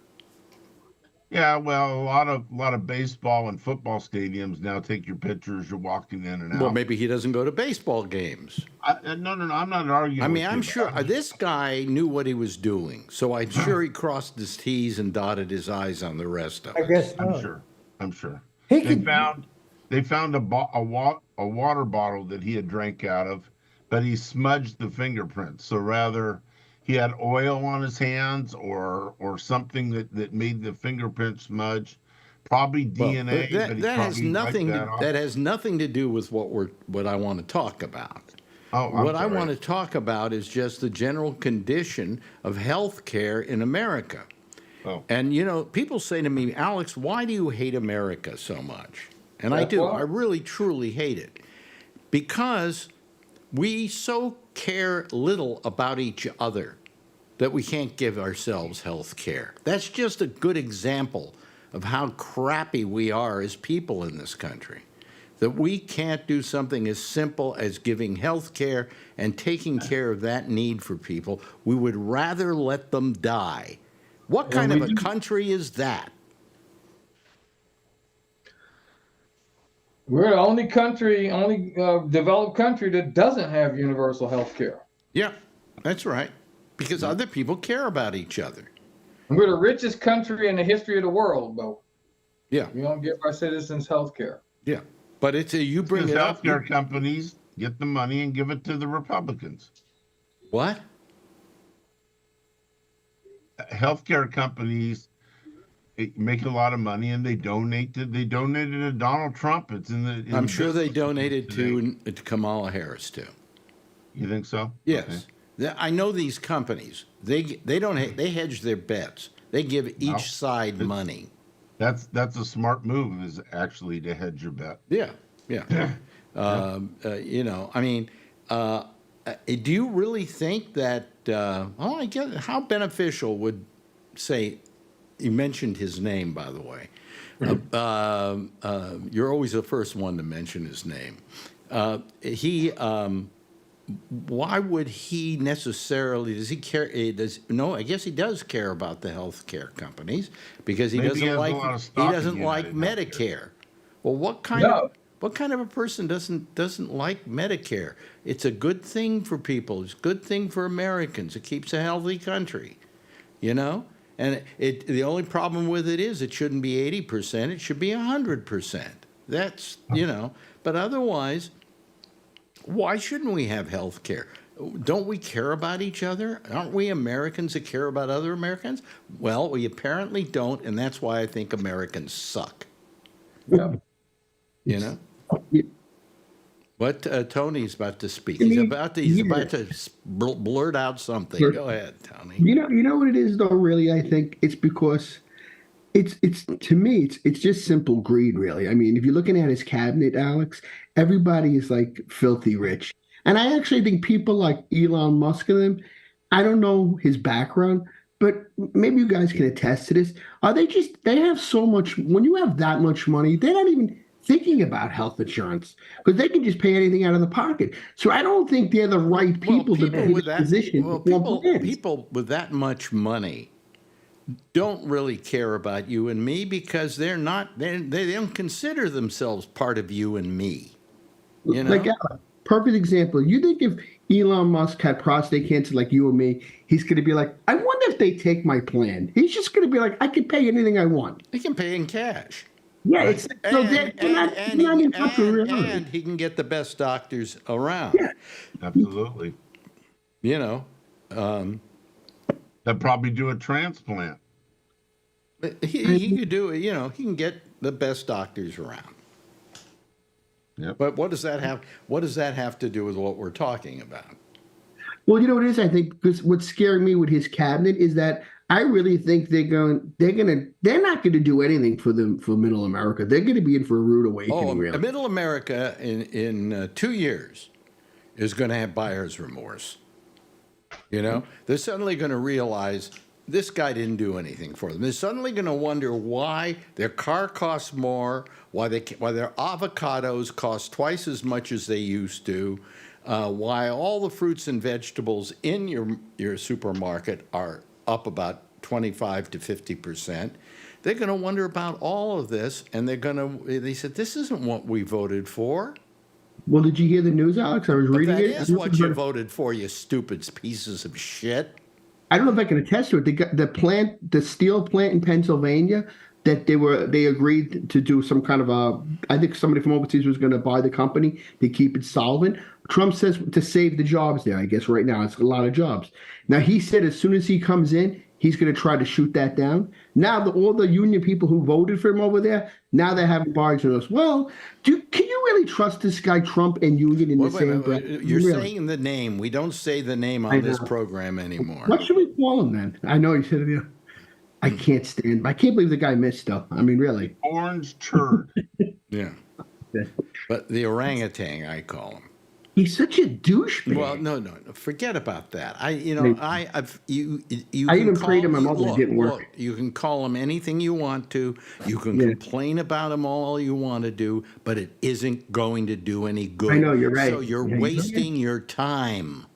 Yeah, well, a lot of baseball and football stadiums now take your pictures. You're walking in and out. Well, maybe he doesn't go to baseball games. No, I'm not arguing. I mean, I'm sure this guy knew what he was doing, so I'm sure he crossed his T's and dotted his I's on the rest of it. I guess I'm sure. They found a water bottle that he had drank out of, but he smudged the fingerprints. So rather, he had oil on his hands or something that made the fingerprint smudge. Probably DNA. That has nothing to do with what I want to talk about. What I want to talk about is just the general condition of health care in America. And you know, people say to me, Alex, why do you hate America so much? And I do. I really truly hate it because we so care little about each other that we can't give ourselves health care. That's just a good example of how crappy we are as people in this country. That we can't do something as simple as giving health care and taking care of that need for people. We would rather let them die. What kind of a country is that? We're the only developed country that doesn't have universal health care. Yeah, that's right. Because other people care about each other. We're the richest country in the history of the world, though. Yeah. We don't give our citizens health care. Yeah. But it's you bring it up. Healthcare companies get the money and give it to the Republicans. What? Healthcare companies make a lot of money, and they donated to Donald Trump. It's I'm sure they donated to Kamala Harris too. You think so? Yes. Okay. I know these companies. They hedge their bets. They give each side money. That's a smart move, is actually to hedge your bet. Yeah. You know, I mean, do you really think that? I guess how beneficial would say? You mentioned his name, by the way. You're always the first one to mention his name. Why would he necessarily? Does he care? No, I guess he does care about the health care companies because he doesn't like Medicare. Well, what kind of a person doesn't like Medicare? It's a good thing for people. It's a good thing for Americans. It keeps a healthy country, you know. And the only problem with it is it shouldn't be 80%. It should be 100%. That's But otherwise, why shouldn't we have health care? Don't we care about each other? Aren't we Americans that care about other Americans? Well, we apparently don't, and that's why I think Americans suck. Yeah. You know? What Tony's about to speak. He's about to blurt out something. Go ahead, Tony. You know what it is though, really, I think it's because it's to me, it's just simple greed, really. I mean, if you're looking at his cabinet, Alex, everybody is like filthy rich. And I actually think people like Elon Musk and them, I don't know his background, but maybe you guys can attest to this. Are they have so much, when you have that much money, they're not even thinking about health insurance because they can just pay anything out of the pocket. So I don't think they're the right people to be in this position. People with that much money don't really care about you and me because they don't consider themselves part of you and me. You know? Like, perfect example. You think if Elon Musk had prostate cancer like you and me, he's going to be like, I wonder if they take my plan. He's just going to be like, I can pay anything I want. He can pay in cash. Yeah, right? it's so and he can get the best doctors around. Yeah. Absolutely. You know, they'll probably do a transplant. He could do it. You know, he can get the best doctors around. Yep. But what does that have? What does that have to do with what we're talking about? Well, you know what it is. I think because what's scaring me with his cabinet is that I really think they're not going to do anything for middle America. They're going to be in for a rude awakening. Oh, really. middle America in 2 years is going to have buyer's remorse. You know, they're suddenly going to realize this guy didn't do anything for them. They're suddenly going to wonder why their car costs more, why their avocados cost twice as much as they used to, why all the fruits and vegetables in your supermarket are up about 25 to 50%. They're going to wonder about all of this, and they said, this isn't what we voted for. Well, did you hear the news, Alex? I was reading it. That is what you voted for, you stupid pieces of shit. I don't know if I can attest to it. The steel plant in Pennsylvania that they agreed to do some kind of I think somebody from overseas was going to buy the company to keep it solvent. Trump says to save the jobs there. I guess right now it's a lot of jobs. Now he said as soon as he comes in, he's going to try to shoot that down. Now all the union people who voted for him over there, now they're having bargains with us. Well, can you really trust this guy Trump and union in the same breath? You're saying the name. We don't say the name on this program anymore. What should we call him then? I know he said it. I can't believe the guy missed though. I mean, really. Orange turd. Yeah. But the orangutan, I call him. He's such a douchebag. Well, no. Forget about that. I even prayed to my mother. It didn't work. Look, you can call him anything you want to. You can complain about him all you want to do, but it isn't going to do any good. I know, you're right. So you're wasting your time.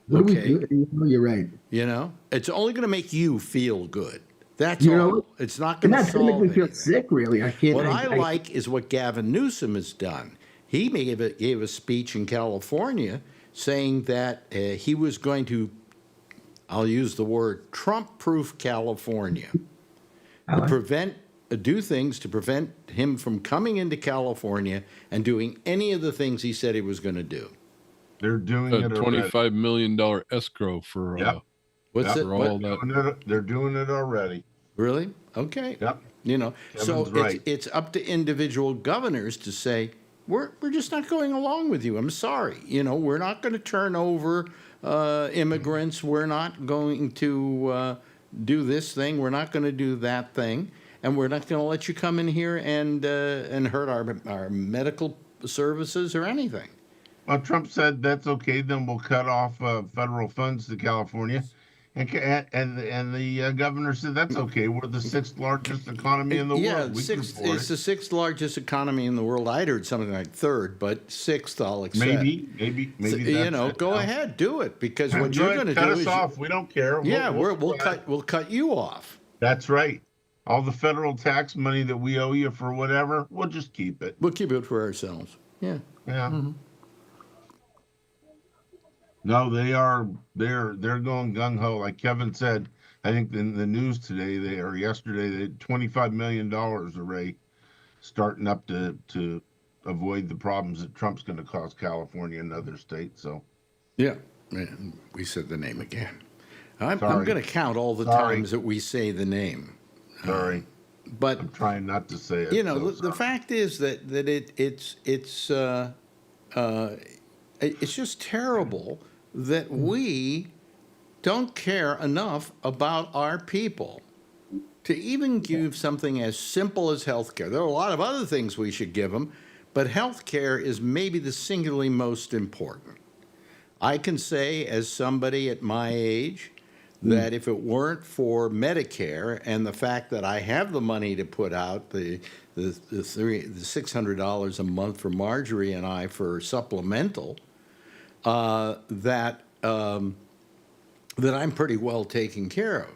What do we do? You're right. You know, it's only going to make you feel good. That's all. It's not going to solve anything. That's going to make me feel anything. sick, really. I can't. What I like is what Gavin Newsom has done. He gave a speech in California saying that he was going to, I'll use the word, Trump-proof California, do things to prevent him from coming into California and doing any of the things he said he was going to do. They're doing a it $25 million escrow for What's it? all that. They're doing it already. Really? Okay. Yep. You know, Kevin's so right. it's up to individual governors to say, we're just not going along with you. I'm sorry. You know, we're not going to turn over immigrants. We're not going to do this thing. We're not going to do that thing. And we're not going to let you come in here and hurt our medical services or anything. Well, Trump said that's okay. Then we'll cut off federal funds to California, and the governor said that's okay. We're the sixth largest economy in the world. Yeah, it's the sixth largest economy in the world. I'd heard something like third, but sixth, I'll accept. Maybe. So, you know, go ahead, do it, because what you're going to do cut is us off. We don't care. Yeah, we'll cut you off. That's right. All the federal tax money that we owe you for whatever, we'll just keep it. We'll keep it for ourselves. Yeah. Yeah. Mm-hmm. No, they're going gung ho. Like Kevin said, I think in the news today, yesterday, they had $25 million already starting up to avoid the problems that Trump's going to cause California and other states. So, yeah, we said the name again. I'm going to count all the times that we say the name. Sorry, but I'm trying not to say it. You know, the fact is that it's just terrible that we don't care enough about our people to even give something as simple as health care. There are a lot of other things we should give them, but health care is maybe the singularly most important. I can say, as somebody at my age, that if it weren't for Medicare and the fact that I have the money to put out the $600 a month for Marjorie and I for supplemental, that I'm pretty well taken care of.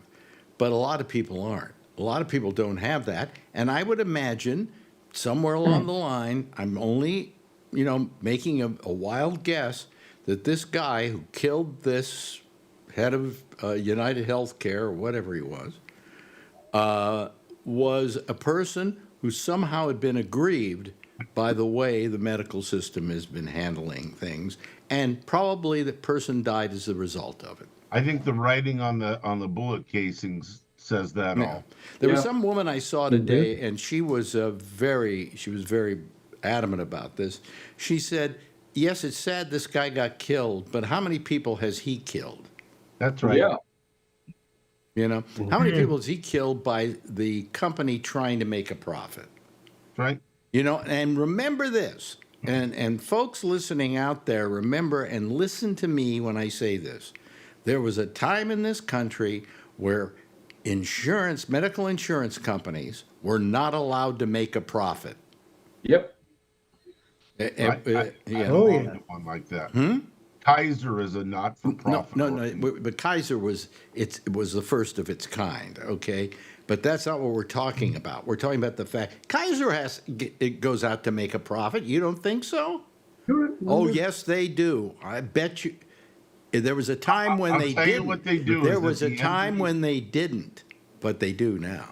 But a lot of people aren't. A lot of people don't have that. And I would imagine somewhere along the line, I'm only, making a wild guess, that this guy who killed this head of United Healthcare or whatever he was a person who somehow had been aggrieved by the way the medical system has been handling things, and probably the person died as a result of it. I think the writing on the bullet casings says that all. There was some woman I saw today, and she was very adamant about this. She said, "Yes, it's sad this guy got killed, but how many people has he killed?" That's right. Yeah. How many people has he killed by the company trying to make a profit? Right. And remember this, and folks listening out there, remember and listen to me when I say this. There was a time in this country where medical insurance companies were not allowed to make a profit. Yep. One like that. Kaiser is a not-for-profit. No. But Kaiser was the first of its kind. Okay, but that's not what we're talking about. We're talking about the fact Kaiser it goes out to make a profit. You don't think so? Oh, yes, they do. I bet you. There was a time when they didn't. What they do. There was a time when they didn't, but they do now.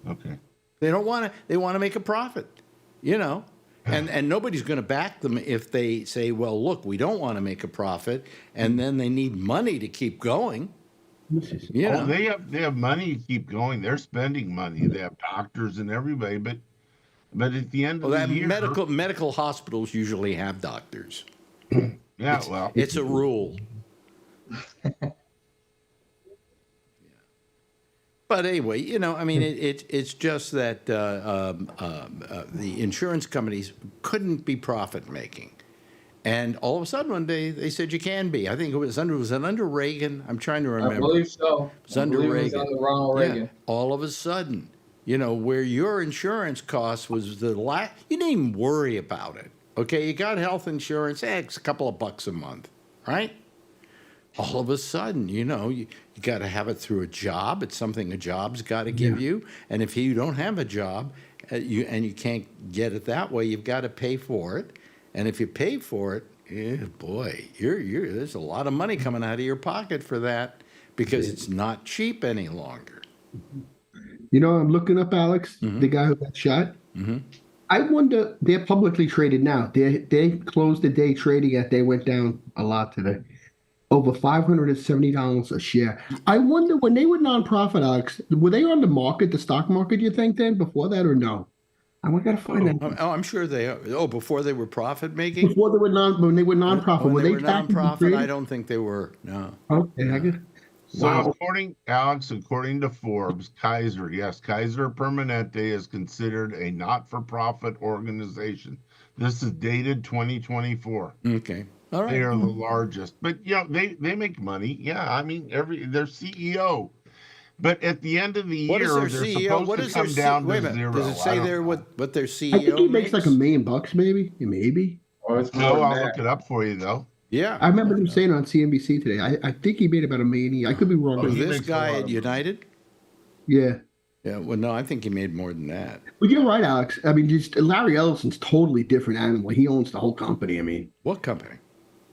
Okay. They don't want to. They want to make a profit. And nobody's going to back them if they say, well, look, we don't want to make a profit, and then they need money to keep going. They have money to keep going. They're spending money. They have doctors and everybody, but at the end of the year, medical hospitals usually have doctors. It's a rule. But anyway, it's just that the insurance companies couldn't be profit making, and all of a sudden one day they said you can be. I think it was under Reagan. I'm trying to remember. I believe so. It was under Reagan. It was under Ronald Reagan. Yeah, all of a sudden, where your insurance cost was you didn't even worry about it. Okay, you got health insurance. It's a couple of bucks a month, right? All of a sudden, you got to have it through a job. It's something a job's got to give you. And if you don't have a job you can't get it that way, you've got to pay for it. And if you pay for it, boy, there's a lot of money coming out of your pocket for that because it's not cheap any longer. I'm looking up Alex, the guy who got shot. Mm-hmm. I wonder, they're publicly traded now. They closed the day trading at, they went down a lot today. Over $570 a share. I wonder, when they were nonprofit, Alex, were they on the stock market, you think, then, before that, or no? I got to find that. Oh, I'm sure they are. Oh, before they were profit making? When they were nonprofit. When they were nonprofit, I don't think they were, no. Okay, I guess. So according to Forbes, Kaiser Permanente is considered a not-for-profit organization. This is dated 2024. Okay. All right. They are the largest, but they make money. Yeah, I mean their CEO. But at the end of the year, they're supposed to come down to zero. Does it say there what their CEO makes? I think he makes like $1 million, maybe. I'll look it up for you though. Yeah, I remember him saying on CNBC today. I think he made about $1 million. I could be wrong. This guy at United? Yeah. Yeah, well, no, I think he made more than that. Well, you're right, Alex. I mean, just Larry Ellison's totally different animal. He owns the whole company. I mean, what company?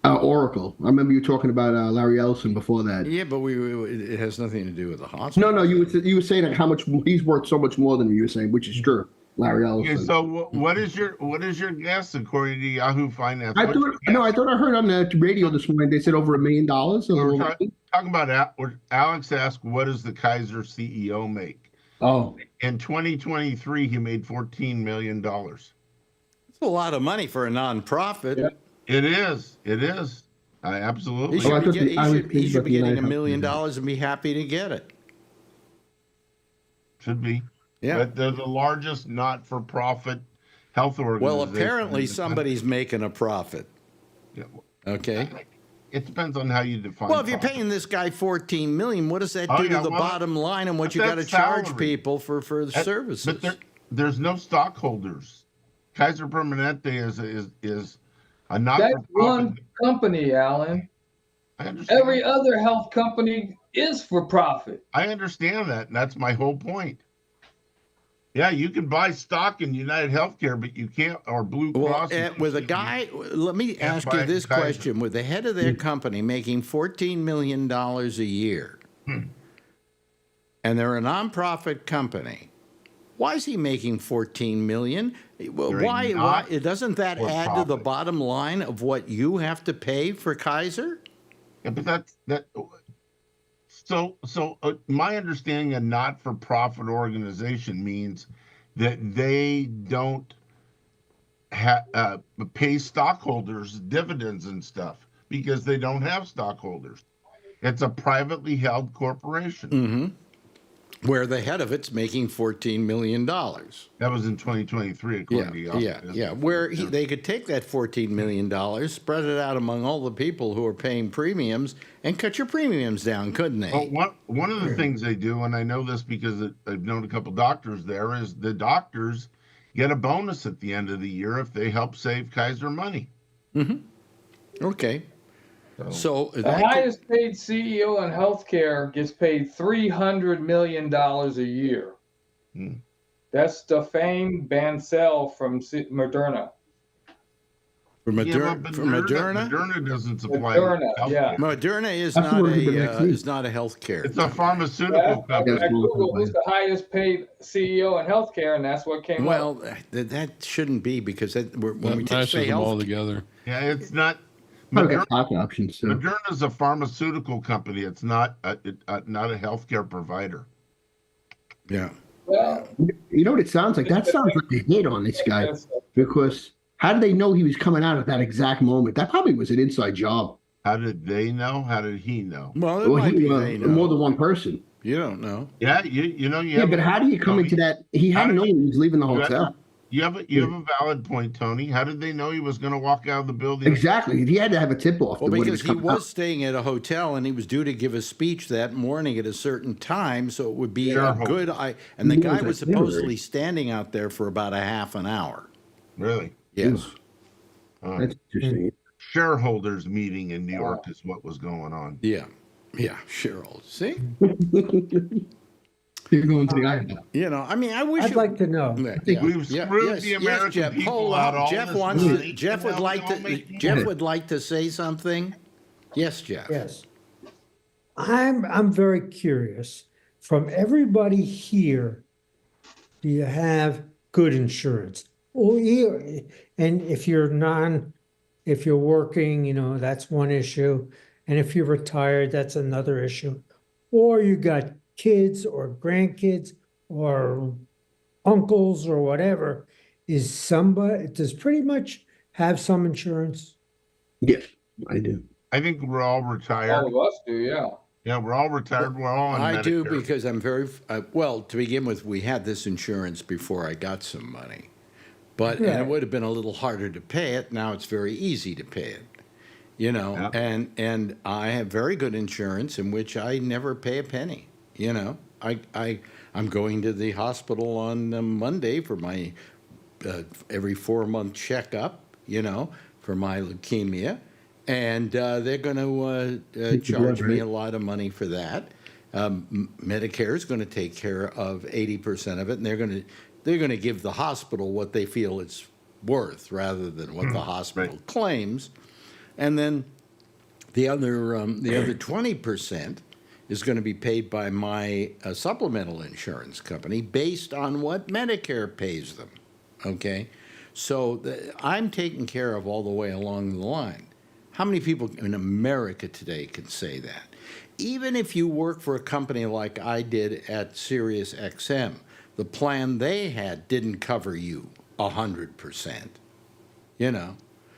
Oracle. I remember you talking about Larry Ellison before that. Yeah, but it has nothing to do with the hospital. No, you were saying how much he's worth, so much more than you were saying, which is true. Larry Ellison. Okay, so what is your guess according to Yahoo Finance? I thought I heard on the radio this morning they said over $1 million. We're talking about Alex asked, what does the Kaiser CEO make? Oh, in 2023, he made $14 million. That's a lot of money for a nonprofit. Yeah. It is. Absolutely. He should be getting $1 million and be happy to get it. Should be. Yeah. But they're the largest not-for-profit health organization. Well, apparently somebody's making a profit. Yeah. Okay. it depends on how you define. Well, if you're profit. paying this guy $14 million, what does that do to the bottom line and what but you got to that's charge salary. people for the services? But there's no stockholders. Kaiser Permanente is a not That's for one profit. company, Alan. I understand. Every other health company is for profit. I understand that, and that's my whole point. Yeah, you can buy stock in United Healthcare, but you can't, or Blue Cross. With a guy, let me ask you this question: with the head of their company making $14 million a year, and they're a nonprofit company, why is he making $14 million? Why doesn't that add to the bottom line of what you have to pay for Kaiser? Yeah, but that. So my understanding, a not-for-profit organization means that they don't pay stockholders dividends and stuff because they don't have stockholders. It's a privately held corporation. Mm-hmm. Where the head of it's making $14 million. That was in 2023, according to you. Yeah. Where they could take that $14 million, spread it out among all the people who are paying premiums, and cut your premiums down, couldn't they? Well, one of the things they do, and I know this because I've known a couple doctors there, is the doctors get a bonus at the end of the year if they help save Kaiser money. Mm-hmm. Okay. So the highest paid CEO in healthcare gets paid $300 million a year. That's Stefan Bancel from Moderna. Moderna? Moderna doesn't supply. Moderna is not a healthcare. It's a pharmaceutical company. I Googled who's the highest paid CEO in healthcare, and that's what came up. Well, that shouldn't be because when we say them all health together. Yeah, it's not. Moderna is a pharmaceutical company. It's not a healthcare provider. Yeah. Well, you know what it sounds like? That sounds like a hit on this guy. Because how did they know he was coming out at that exact moment? That probably was an inside job. How did they know? How did he know? Well, it might be they know. More than one person. You don't know. Yeah, but how do you come into that? He had to know he was leaving the hotel. You have a valid point, Tony. How did they know he was going to walk out of the building? Exactly. He had to have a tip-off. Well, because he was staying at a hotel and he was due to give a speech that morning at a certain time, so it would be a good. And the guy was supposedly standing out there for about a half an hour. Really? Yes. That's interesting. Shareholders meeting in New York is what was going on. Yeah, shareholders. See. You're going to the island. You know, I mean, I wish. I'd like to know. We've screwed the American Jeff. people Hold out on. all Jeff this wants. money, Jeff would like to. Jeff would like to say something. Yes, Jeff. Yes. I'm very curious. From everybody here, do you have good insurance? And if you're working, you know, that's one issue. And if you're retired, that's another issue. Or you got kids or grandkids or uncles or whatever. Does pretty much have some insurance? Yes, I do. I think we're all retired. All of us do, yeah. Yeah, we're all retired. We're all on Medicare. I do because I'm very well. To begin with, we had this insurance before I got some money, and it would have been a little harder to pay it. Now it's very easy to pay it, you know. Yeah. And I have very good insurance in which I never pay a penny. You know, I'm going to the hospital on Monday for my every 4-month checkup. You know, for my leukemia. And they're going to charge me a lot of money for that. Medicare is going to take care of 80% of it, and they're going to give the hospital what they feel it's worth, rather than what the hospital claims. And then the other 20% is going to be paid by my supplemental insurance company based on what Medicare pays them. Okay, so I'm taken care of all the way along the line. How many people in America today can say that? Even if you work for a company like I did at Sirius XM, the plan they had didn't cover you 100%. You know,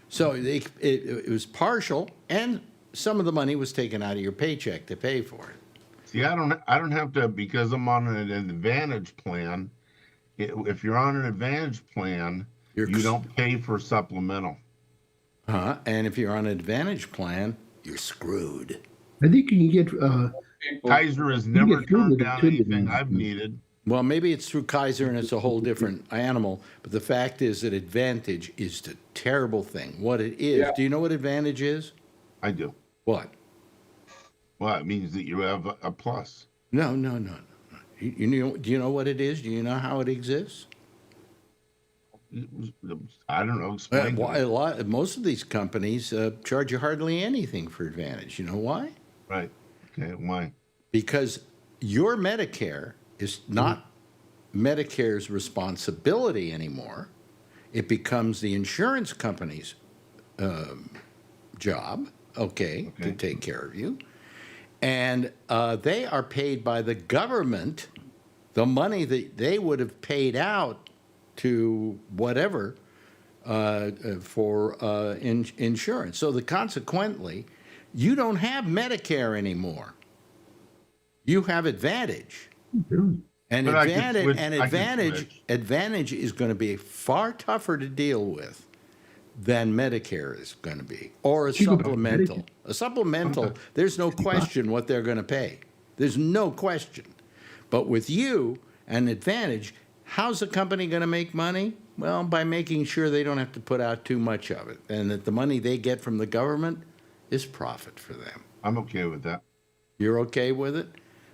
so it was partial, and some of the money was taken out of your paycheck to pay for it. See, I don't have to, because I'm on an Advantage plan. If you're on an Advantage plan, you don't pay for supplemental. And if you're on an Advantage plan, you're screwed. I think you can get. People, Kaiser has you never get through turned with it, down too, anything then. I've needed. Well, maybe it's through Kaiser and it's a whole different animal. But the fact is that Advantage is the terrible thing. What it is, Yeah. do you know what Advantage is? I do. What? Well, it means that you have a plus. No. You know, do you know what it is? Do you know how it exists? I don't know. Explain. to me. Most of these companies charge you hardly anything for Advantage. You know why? Right. Okay. Why? Because your Medicare is not Medicare's responsibility anymore. It becomes the insurance company's job, to take care of you. And they are paid by the government the money that they would have paid out to whatever for insurance. So consequently, you don't have Medicare anymore. You have Advantage. And But I could switch- I could Advantage is going to be far tougher to deal with than Medicare is going to be, or a You go back to supplemental. Medicare. A supplemental, there's no question what they're going to pay. There's no question. But with you and Advantage, how's the company going to make money? Well, by making sure they don't have to put out too much of it, and that the money they get from the government is profit for them. I'm okay with that. You're okay with it?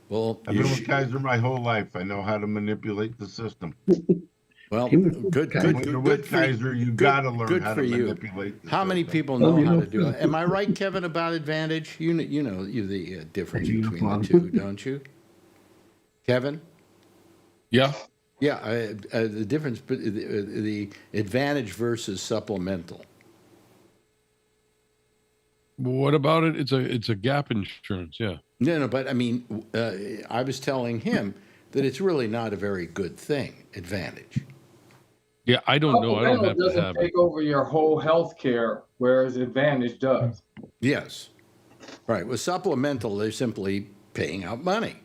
Well, I've been with Kaiser my whole life. I know how to manipulate the system. well, He was good When you're with for you. Kaiser, you Good- got to learn good how for to you. manipulate the How many system. people know you how know, to do it? Am I right, Kevin, about Advantage? You know the difference between the two, don't you? Kevin? Yeah. Yeah, the difference, the Advantage versus supplemental. What about it? It's a gap insurance. Yeah. No, but I mean, I was telling him that it's really not a very good thing, Advantage. Yeah. I don't know. I don't Supplemental have to doesn't have it. take over your whole health care, whereas Advantage does. Yes. Right. With supplemental, they're simply paying out money.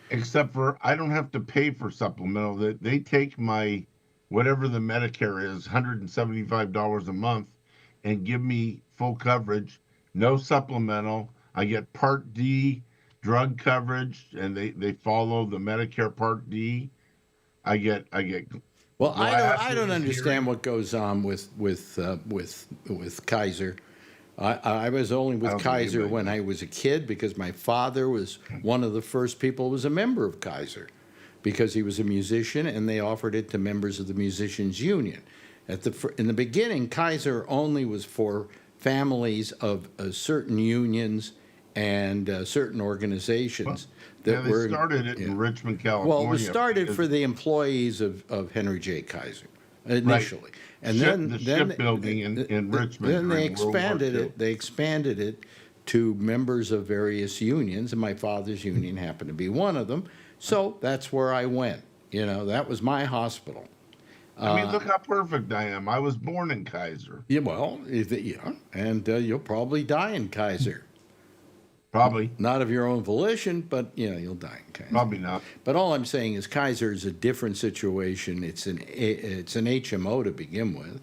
Except for I don't have to pay for supplemental. They take my whatever the Medicare is, $175 a month, and give me full coverage, no supplemental. I get Part D drug coverage, and they follow the Medicare Part D. I get. Well, I don't glasses, understand hearing. what goes on with Kaiser. I was only I with don't think Kaiser anybody when I was a kid because my father was one of the first people who was a member of Kaiser because he was a musician and they offered it to members of the musicians union. In the beginning, Kaiser only was for families of certain unions and certain organizations They started it in Richmond, California. Well, it was started for the employees of Henry J. Kaiser initially, Right. and The shipbuilding in Richmond. Then they during World War expanded II. it. They expanded it to members of various unions, and my father's union happened to be one of them. So that's where I went. You know, that was my hospital. I mean, look how perfect I am. I was born in Kaiser. Yeah, well, yeah, and you'll probably die in Kaiser. Probably. Not of your own volition, but you'll die in Kaiser. Probably not. But all I'm saying is Kaiser is a different situation. It's an HMO to begin with.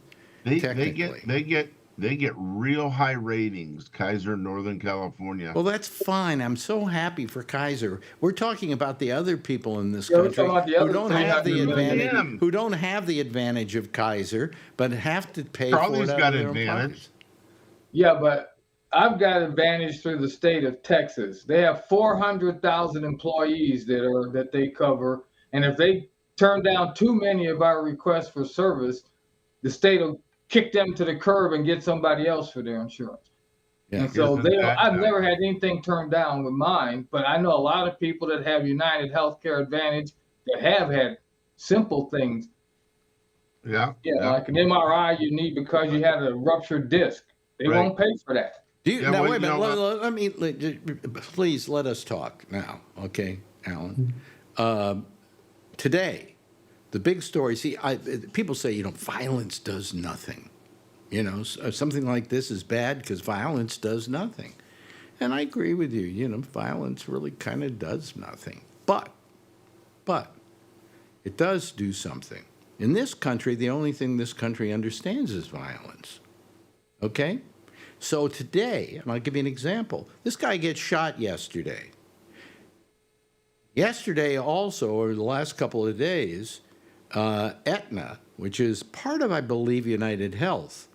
They get real high ratings. Kaiser, Northern California. Well, that's fine. I'm so happy for Kaiser. We're talking about the other people in this Yeah, we're country talking about the who other don't thing have the happening with advantage. them. Who don't have the advantage of Kaiser, but have to pay Charlie's for it out got of their own advantage. pockets. Yeah, but I've got Advantage through the state of Texas. They have 400,000 employees that they cover, and if they turn down too many of our requests for service, the state will kick them to the curb and get somebody else for their insurance. Yeah. And so Isn't that I've nice? never had anything turned down with mine, but I know a lot of people that have United Healthcare Advantage that have had simple things. Yeah. Like an MRI you need because you had a ruptured disc. They Right. won't pay for that. Yeah, Now, well, wait a you minute. know Please let us talk now, okay, Alan? Today, the big story. See, people say violence does nothing. Something like this is bad because violence does nothing, and I agree with you. Violence really kind of does nothing, but it does do something. In this country, the only thing this country understands is violence. Okay? So today, and I'll give you an example. This guy gets shot yesterday. Yesterday also, or the last couple of days, Aetna, which is part of, I believe, United Health,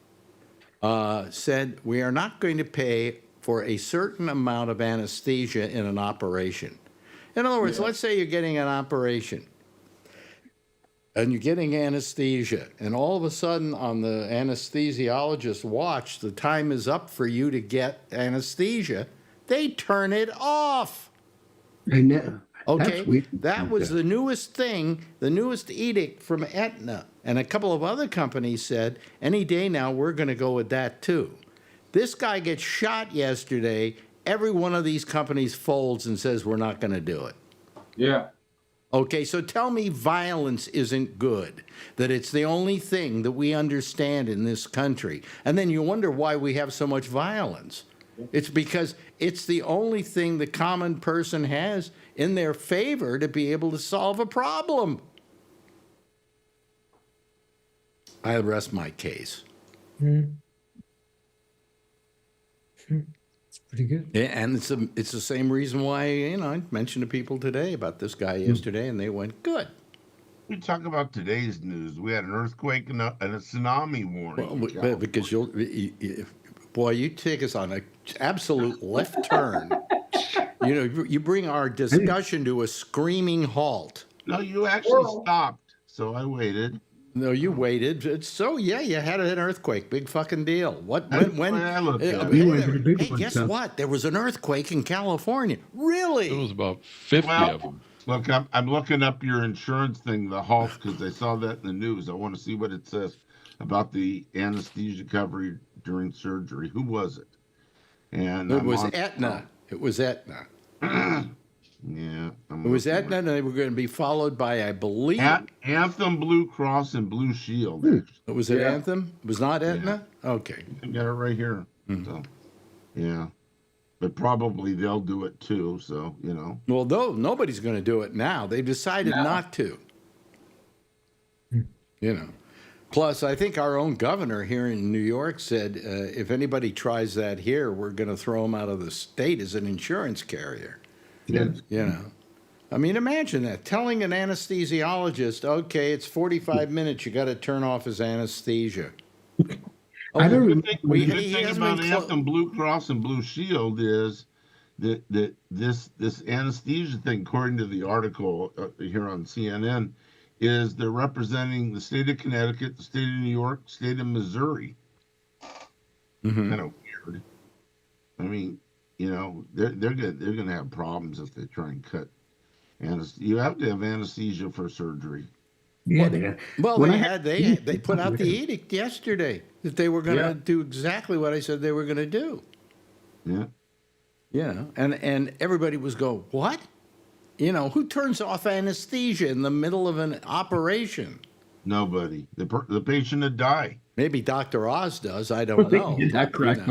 said we are not going to pay for a certain amount of anesthesia in an operation. In other words, let's say you're getting an operation and you're getting anesthesia, and all of a sudden on the anesthesiologist's watch, the time is up for you to get anesthesia. They turn it off. I know. Okay, that was the newest thing, the newest edict from Aetna. And a couple of other companies said, any day now, we're going to go with that too. This guy gets shot yesterday. Every one of these companies folds and says, we're not going to do it. Yeah. Okay, so tell me violence isn't good, that it's the only thing that we understand in this country. And then you wonder why we have so much violence. It's because it's the only thing the common person has in their favor to be able to solve a problem. I rest my case. It's pretty good. Yeah, and it's the same reason why, I mentioned to people today about this guy yesterday, and they went, good. We talk about today's news. We had an earthquake and a tsunami warning. Well, because boy, you take us on an absolute left turn. You bring our discussion to a screaming halt. No, you actually stopped, so I waited. No, you waited. You had an earthquake. Big fucking deal. Hey, guess what? There was an earthquake in California. Really? It was about 50 of them. Look, I'm looking up your insurance thing, the halt, because I saw that in the news. I want to see what it says about the anesthesia coverage during surgery. Who was it? And it was Aetna. It was Aetna. Yeah. It was Aetna, and they were going to be followed by, I believe, Anthem, Blue Cross, and Blue Shield. Was it Anthem? It was not Aetna? Yeah. Okay. I got it right here. So, yeah. But probably they'll do it too, so, Well, nobody's going to do it now. They've decided not to. Plus, I think our own governor here in New York said, if anybody tries that here, we're going to throw them out of the state as an insurance carrier. Yes. I mean, imagine that. Telling an anesthesiologist, okay, it's 45 minutes, you got to turn off his anesthesia. I don't the good thing about Anthem, Blue Cross, and Blue Shield is that this anesthesia thing, according to the article here on CNN, is they're representing the state of Connecticut, the state of New York, state of Missouri. Kind of weird. I mean, they're gonna have problems if they try and cut anesthesia. You have to have anesthesia for surgery. Yeah, they put out the edict yesterday that they were going to do exactly what I said they were going to do. Yeah. And everybody was going, what? Who turns off anesthesia in the middle of an operation? Nobody. The patient would die. Maybe Dr. Oz does. I don't know. That's correct.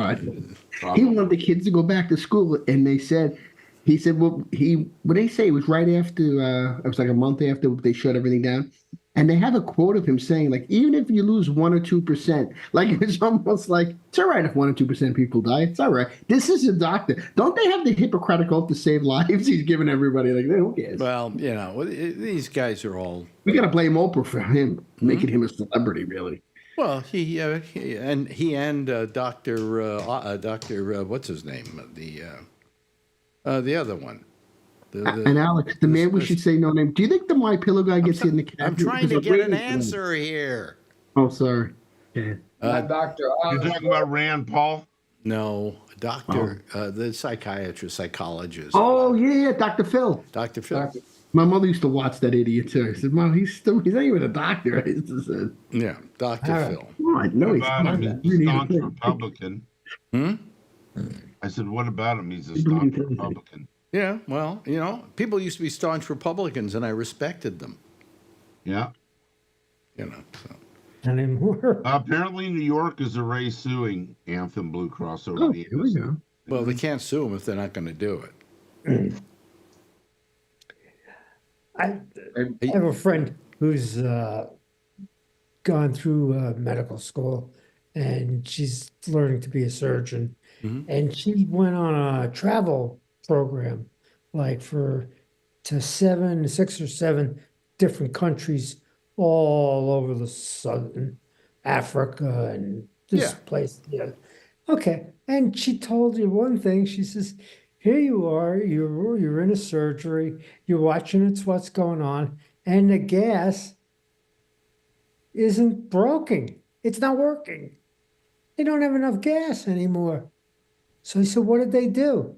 He wanted the kids to go back to school, and he said, what they say it was right after, it was like a month after they shut everything down. And they have a quote of him saying, like, even if you lose 1 or 2%, like, it's almost like, it's all right if 1 or 2% people die. It's all right. This is a doctor. Don't they have the Hippocratic oath to save lives? He's giving everybody, like, who cares? Well, these guys are all... We got to blame Oprah for him, making him a celebrity, really. Well, he and Dr. What's his name? The other one. And Alex, the man we should say no name. Do you think the My Pillow guy gets in the cabinet? I'm trying to get an answer here. Oh, sorry. Dr. You're talking about Rand Paul? No, doctor, the psychologist. Oh, yeah, Dr. Phil. Dr. Phil. My mother used to watch that idiot too. I said, Mom, he's not even a doctor. I used to say. Yeah, Dr. Phil. God, no, he's not. He's a staunch Republican. I said, what about him? He's a staunch Republican. Yeah, well, people used to be staunch Republicans, and I respected them. Yeah. So. Not anymore. Apparently, New York is already suing Anthem Blue Cross over the here we go. Well, they can't sue them if they're not going to do it. I have a friend who's gone through medical school, and she's learning to be a surgeon. Mhm. And she went on a travel program, like to 6 or 7 different countries all over the southern Africa and this Yeah. place. Yeah. Okay. And she told you one thing. She says, here you are, you're in a surgery, you're watching what's going on, and the gas isn't broken. It's not working. They don't have enough gas anymore. So he said, what did they do?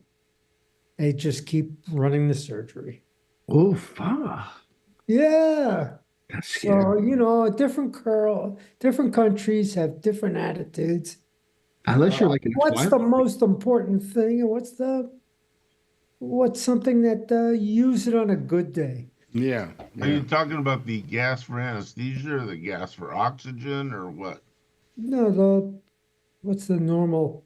They just keep running the surgery. Oh, fuck. Yeah. That's scary. So, different countries have different attitudes. Unless you're like in What's the Twilight. most important thing, and what's something that you use it on a good day? Yeah. Are you talking about the gas for anesthesia or the gas for oxygen or what? No, what's the normal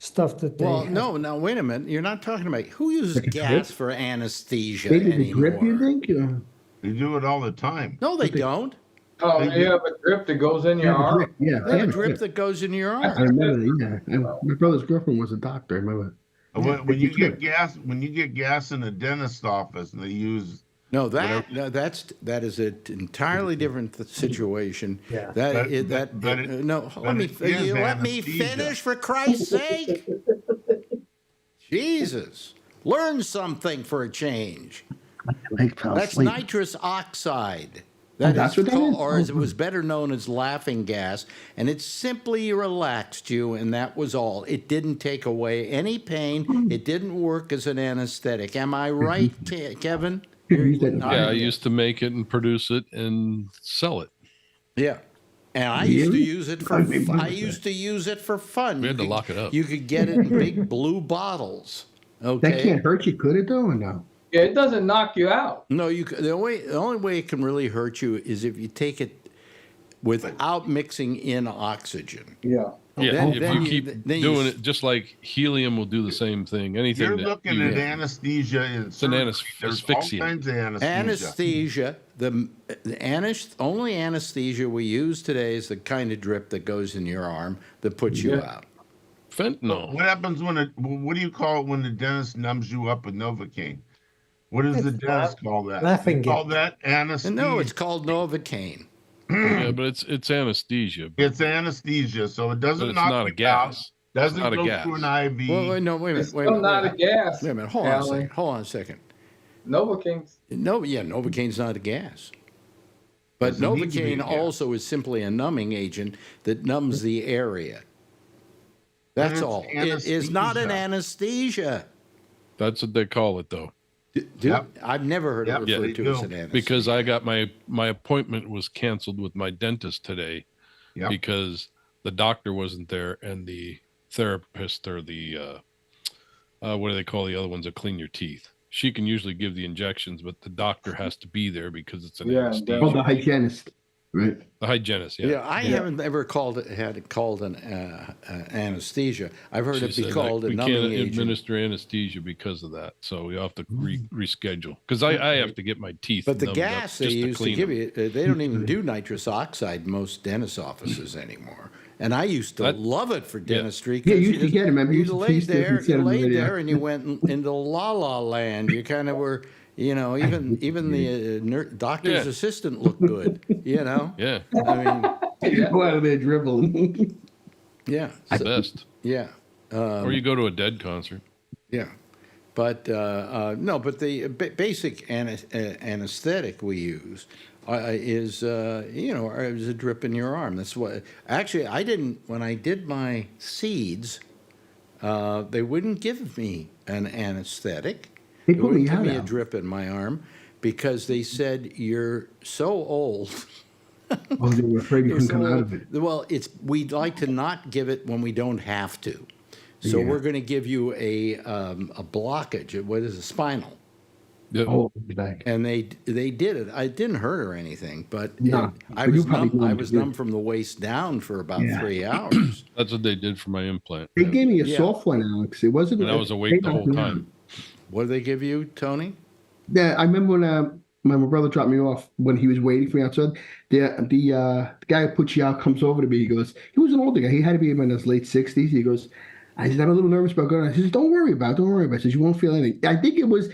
stuff that they Well, have? no, now wait a minute. You're not talking about who uses Like a gas drip? for anesthesia Maybe the anymore. drip, you think? They do it all the time. No, they don't. Oh, They you do. have a drip that goes in your Yeah, the arm. drip. Yeah, They have a yeah, drip yeah. that goes in your I arm. remember that. Yeah, my brother's girlfriend was a doctor. I remember. When you It's get good. gas in a dentist office, and they use No, that is an entirely different situation. Yeah. Let me anesthesia. finish for Christ's sake. Jesus, learn something for a change. Leg fell That's asleep. nitrous oxide. That's what that is? Or as it was better known as laughing gas, and it simply relaxed you, and that was all. It didn't take away any pain. It didn't work as an anesthetic. Am I right, Kevin? Yeah, I used to make it and produce it and sell it. Yeah. And I used to Really? use it for I remember I that. used to use it for fun. We had to lock it up. You could get it in big blue bottles. Okay. That can't hurt you, could it though, or no? Yeah, it doesn't knock you out. No, the only way it can really hurt you is if you take it without mixing in oxygen. Yeah. Yeah, Then- if then you you- keep then you doing s- it, just like helium will do the same thing. Anything you're that looking you- at anesthesia in an surgery. There's all asphyxiant. kinds of anesthesia. Anesthesia, only anesthesia we use today is the kind of drip that goes in your arm that puts you out. fentanyl. What happens what do you call it when the dentist numbs you up with Novocaine? What does the dentist call that? Laughing They call gas. that anesthesia. And no, it's called Novocaine. Yeah, but it's anesthesia. It's anesthesia, so it But doesn't it's knock not a you gas. out. Doesn't not a go gas. through an IV. Well, no, wait a minute. It's Wait a still minute. not Wait a gas. a minute. Hold on a Alan. second. Hold on a second. Novocaine's. No, yeah, Novocaine's not a gas. But Doesn't need to be a Novocaine gas. also is simply a numbing agent that numbs the area. That's it's all. It is not an anesthesia. That's what they call it, though. Dude, I've never heard Yep, it yeah, referred they to do. as an anesthesia. Because I got my appointment was canceled with my dentist today Yep. because the doctor wasn't there and the therapist or the what do they call the other ones that clean your teeth? She can usually give the injections, but the doctor has to be there because it's an Yeah, anesthesia. Oh, the hygienist, right? The hygienist, Yeah, I haven't ever had it called an anesthesia. I've heard She it be said called a we numbing can't agent. administer anesthesia because of that, so we have to reschedule. Because I have to get my teeth. But the numbed up gas they just used to clean give them. you, they don't even do nitrous oxide in most dentist offices anymore. And I used to love it for dentistry. 'cause Yeah, you used to get 'em. Remember, you You used to laid taste it there, instead you of the laid video. there, and you went into la la land. You kind of were, even the doctor's Yeah. assistant looked good. Yeah, I mean, Go out of there dribble. yeah, the best. yeah. Or you go to a Dead concert. Yeah, but no, but the basic anesthetic we use is is a drip in your arm. That's what. Actually, I didn't when I did my seeds. They wouldn't give me an anesthetic. They They put me wouldn't give out me a out. drip in my arm because they said you're so old. Oh, they were afraid you You're couldn't so come out old. of it. Well, we'd like to not give it when we don't have to. So Yeah. we're going to give you a blockage. What is a spinal? Yeah. Oh, back. And they did it. I didn't hurt or anything, but No, I but you was probably numb. I wouldn't was do it. numb from the waist down for about Yeah. 3 hours. That's what they did for my implant. They gave me a Yeah. soft one, Alex. It wasn't. And I was awake the whole time. What did they give you, Tony? Yeah, I remember when my brother dropped me off when he was waiting for me outside. The guy who put you out comes over to me. He goes, he was an older guy. He had to be in his late 60s. He goes, I said, I'm a little nervous about going. He says, don't worry about it. Don't worry about it. He says, you won't feel anything. I think it was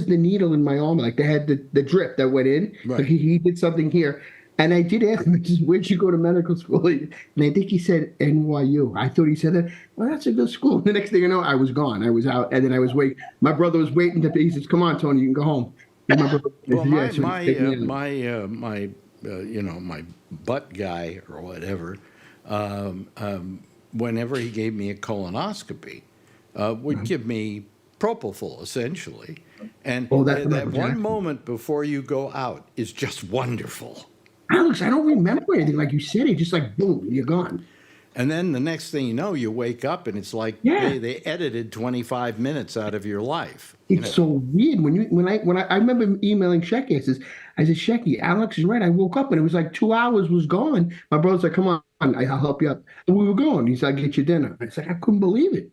the needle in my arm. Like they had the drip that went in. Right. Like he did something here. And I did ask him, where'd you go to medical school? And I think he said NYU. I thought he said that. Well, that's a good school. The next thing you know, I was gone. I was out. And then I was waiting. My brother was waiting. He says, come on, Tony, you can go home. And my brother, Well, yeah, my butt guy or whatever, whenever he gave me a colonoscopy, would give me propofol essentially, and that one moment before you go out is just wonderful. Alex, I don't remember anything like you said. It just like boom, you're gone. And then the next thing you know, you wake up and it's like they edited 25 minutes out of your life. It's so weird when I remember emailing Shecky. I said, Shecky, Alex is right. I woke up and it was like 2 hours was gone. My brother's like, come on, I'll help you up. And we were going. He said, I'll get you dinner. I said, I couldn't believe it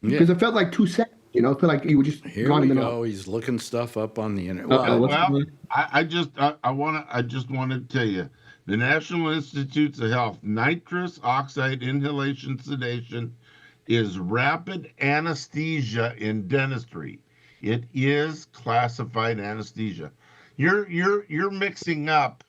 because it felt like 2 seconds. It felt like you were just Here gone we in the go. He's looking stuff up on the internet. I just want to tell you, the National Institutes of Health, nitrous oxide inhalation sedation is rapid anesthesia in dentistry. It is classified anesthesia. You're mixing up,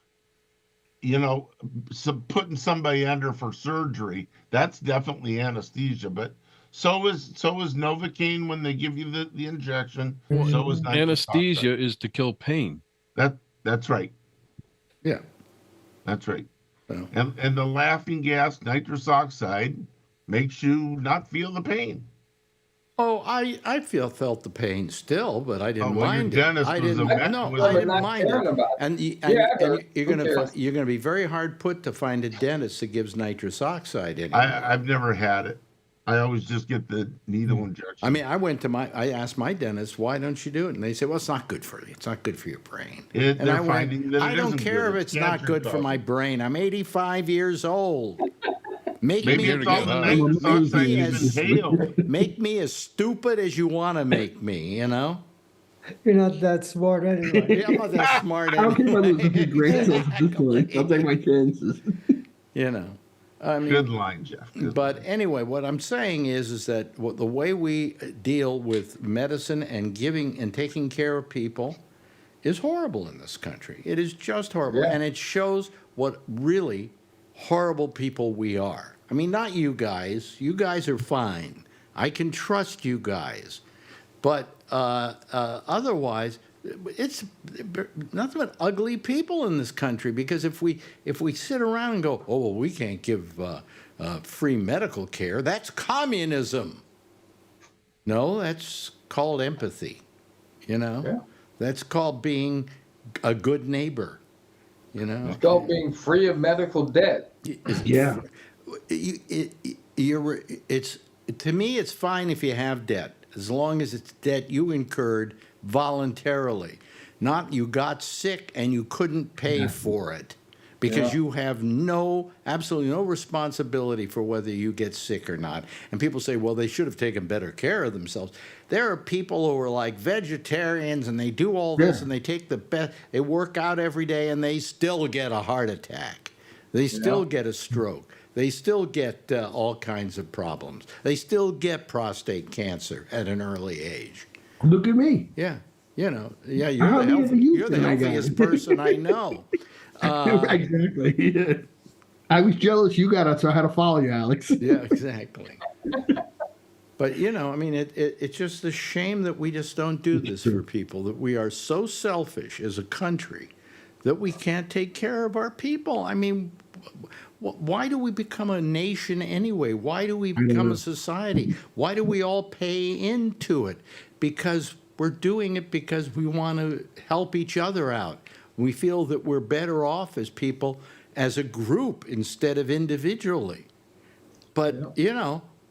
putting somebody under for surgery. That's definitely anesthesia, but so is Novocaine when they give you the injection. So is anesthesia is to kill pain. That's right. Yeah, that's right. So. And the laughing gas, nitrous oxide, makes you not feel the pain. Oh, I felt the pain still, but I didn't mind it. I didn't mind it. And you're gonna be very hard put to find a dentist that gives nitrous oxide in it. I've never had it. I always just get the needle injection. I mean, I asked my dentist, why don't you do it? And they said, well, it's not good for you. It's not good for your brain. And I don't care if it's not good for my brain. I'm 85 years old. Make me as stupid as you want to make me, You're not that smart anyway. Yeah, I'm not that smart anyway. I don't care if I lose a few brain cells at this point. I'll take my chances. I mean, good line, Jeff. But anyway, what I'm saying is that the way we deal with medicine and giving and taking care of people is horrible in this country. It is just horrible, and it shows what really horrible people we are. I mean, not you guys. You guys are fine. I can trust you guys, but otherwise. It's nothing but ugly people in this country, because if we sit around and go, oh, well, we can't give free medical care, that's communism. No, that's called empathy, That's called being a good neighbor, It's called being free of medical debt. Yeah. To me, it's fine if you have debt, as long as it's debt you incurred voluntarily, not you got sick and you couldn't pay for it, because you have absolutely no responsibility for whether you get sick or not. And people say, well, they should have taken better care of themselves. There are people who are like vegetarians and they do all this and they take they work out every day and they still get a heart attack. They still get a stroke. They still get all kinds of problems. They still get prostate cancer at an early age. Look at me. Yeah, you're the healthiest person I know. Exactly. Yeah. I was jealous you got it, so I had to follow you, Alex. Yeah, exactly. But I mean, it's just a shame that we just don't do this for people. That we are so selfish as a country that we can't take care of our people. I mean, why do we become a nation anyway? Why do we become a society? Why do we all pay into it? Because we're doing it because we want to help each other out. We feel that we're better off as people, as a group, instead of individually. But,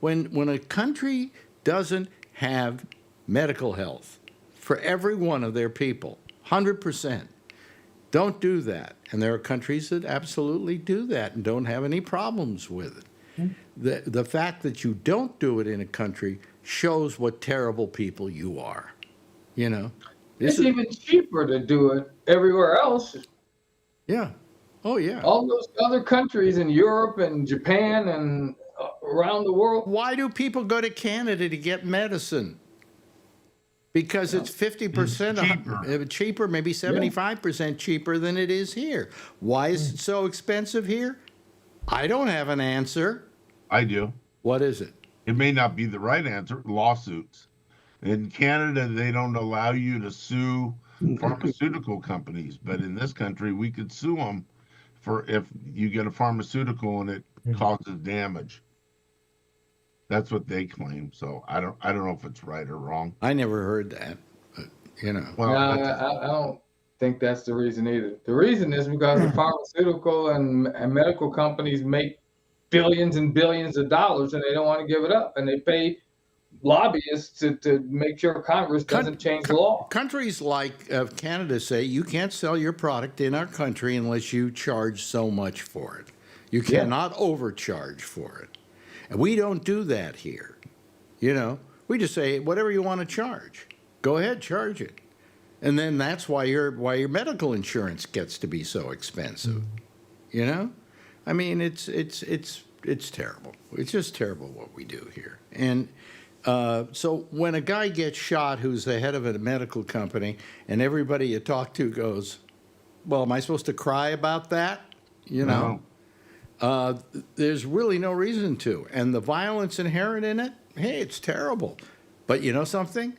when a country doesn't have medical health for every one of their people, 100%, don't do that. And there are countries that absolutely do that and don't have any problems with it. The fact that you don't do it in a country shows what terrible people you are. It's even cheaper to do it everywhere else. Yeah. Oh, yeah. All those other countries in Europe and Japan and around the world. Why do people go to Canada to get medicine? Because it's 50% cheaper, maybe 75% cheaper than it is here. Why is it so expensive here? I don't have an answer. I do. What is it? It may not be the right answer. Lawsuits. In Canada, they don't allow you to sue pharmaceutical companies, but in this country, we could sue them for if you get a pharmaceutical and it causes damage. That's what they claim. So I don't know if it's right or wrong. I never heard that, but you know. Well, no, I don't think that's the reason either. The reason is because the pharmaceutical and medical companies make billions and billions of dollars, and they don't want to give it up, and they pay lobbyists to make sure Congress doesn't change the law. Countries like Canada say you can't sell your product in our country unless you charge so much for it. You cannot overcharge for it. And we don't do that here. You know, we just say whatever you want to charge, go ahead, charge it. And then that's why your medical insurance gets to be so expensive. You know, I mean it's terrible. It's just terrible what we do here. And so when a guy gets shot who's the head of a medical company and everybody you talk to goes, well, am I supposed to cry about that? You know, there's really no reason to. And the violence inherent in it, hey, it's terrible. But you know something?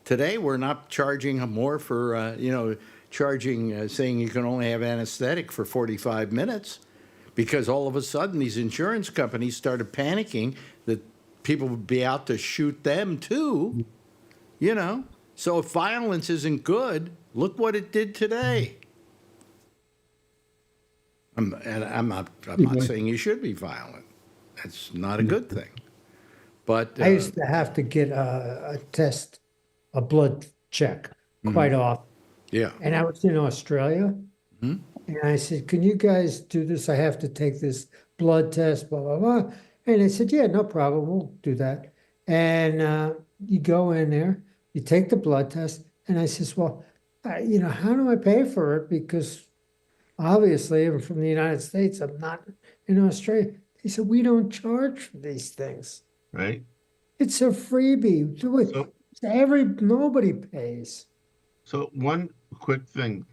Today we're not charging more for, saying you can only have anesthetic for 45 minutes because all of a sudden these insurance companies started panicking that people would be out to shoot them too, you know. So if violence isn't good, look what it did today. I'm not saying you should be violent. That's not a good thing. But I used to have to get a test, a blood check quite often. Yeah. And I was in Australia. And I said, can you guys do this? I have to take this blood test, blah, blah, blah. And they said, yeah, no problem. We'll do that. And you go in there, you take the blood test. And I says, well, how do I pay for it? Because obviously I'm from the United States. I'm not in Australia. He said, we don't charge for these things. Right. It's a freebie. Nobody pays. So one quick thing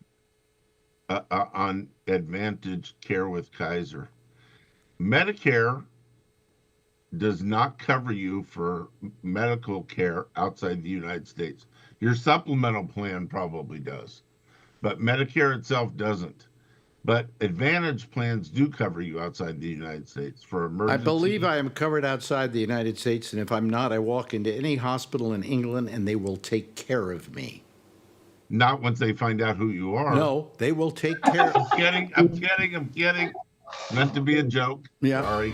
on Advantage Care with Kaiser. Medicare does not cover you for medical care outside the United States. Your supplemental plan probably does, but Medicare itself doesn't. But Advantage plans do cover you outside the United States for emergency. I believe I am covered outside the United States, and if I'm not, I walk into any hospital in England and they will take care of me. Not once they find out who you are. No, they will take care of me. I'm kidding. Meant to be a joke. Yeah. Sorry.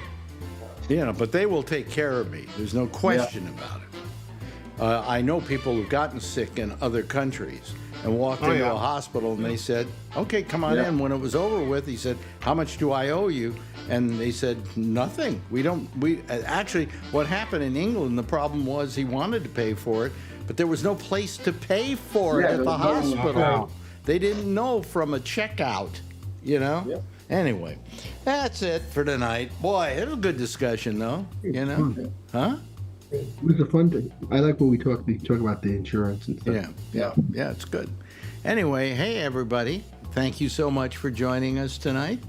Yeah, but they will take care of me. There's no question about it. I know people who've gotten sick in other countries and walked into a hospital and they said, okay, come on in. When it was over with, he said, how much do I owe you? And they said, nothing. Actually, what happened in England, the problem was he wanted to pay for it, but there was no place to pay for it at the hospital. They didn't know from a checkout, you know? Yep. Anyway, that's it for tonight. Boy, it was a good discussion, though. You know? Huh? It was a fun thing. I like when we talk about the insurance and stuff. Yeah, it's good. Anyway, hey, everybody. Thank you so much for joining us tonight.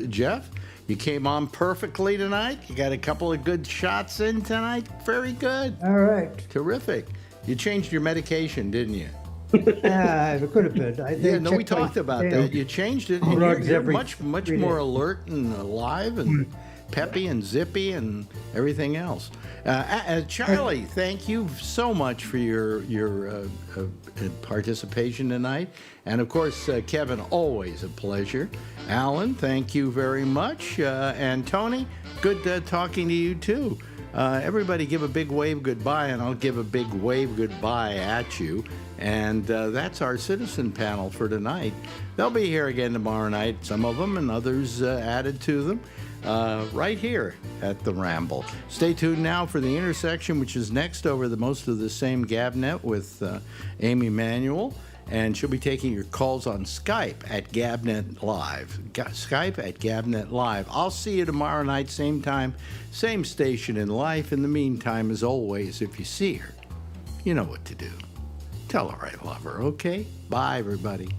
Jeff, you came on perfectly tonight. You got a couple of good shots in tonight. Very good. All right. Terrific. You changed your medication, didn't you? It could have been. We talked about that. You changed it. And you're much more alert and alive and peppy and zippy and everything else. Charlie, thank you so much for your participation tonight. And of course, Kevin, always a pleasure. Alan, thank you very much. And Tony, good talking to you too. Everybody give a big wave goodbye, and I'll give a big wave goodbye at you. And that's our citizen panel for tonight. They'll be here again tomorrow night, some of them, and others added to them. right here at the Ramble. Stay tuned now for the intersection, which is next over most of the same Gabnet with Amy Manuel. And she'll be taking your calls on Skype at Gabnet Live. Skype at Gabnet Live. I'll see you tomorrow night, same time, same station in life. In the meantime, as always, if you see her, you know what to do. Tell her I love her, okay? Bye, everybody.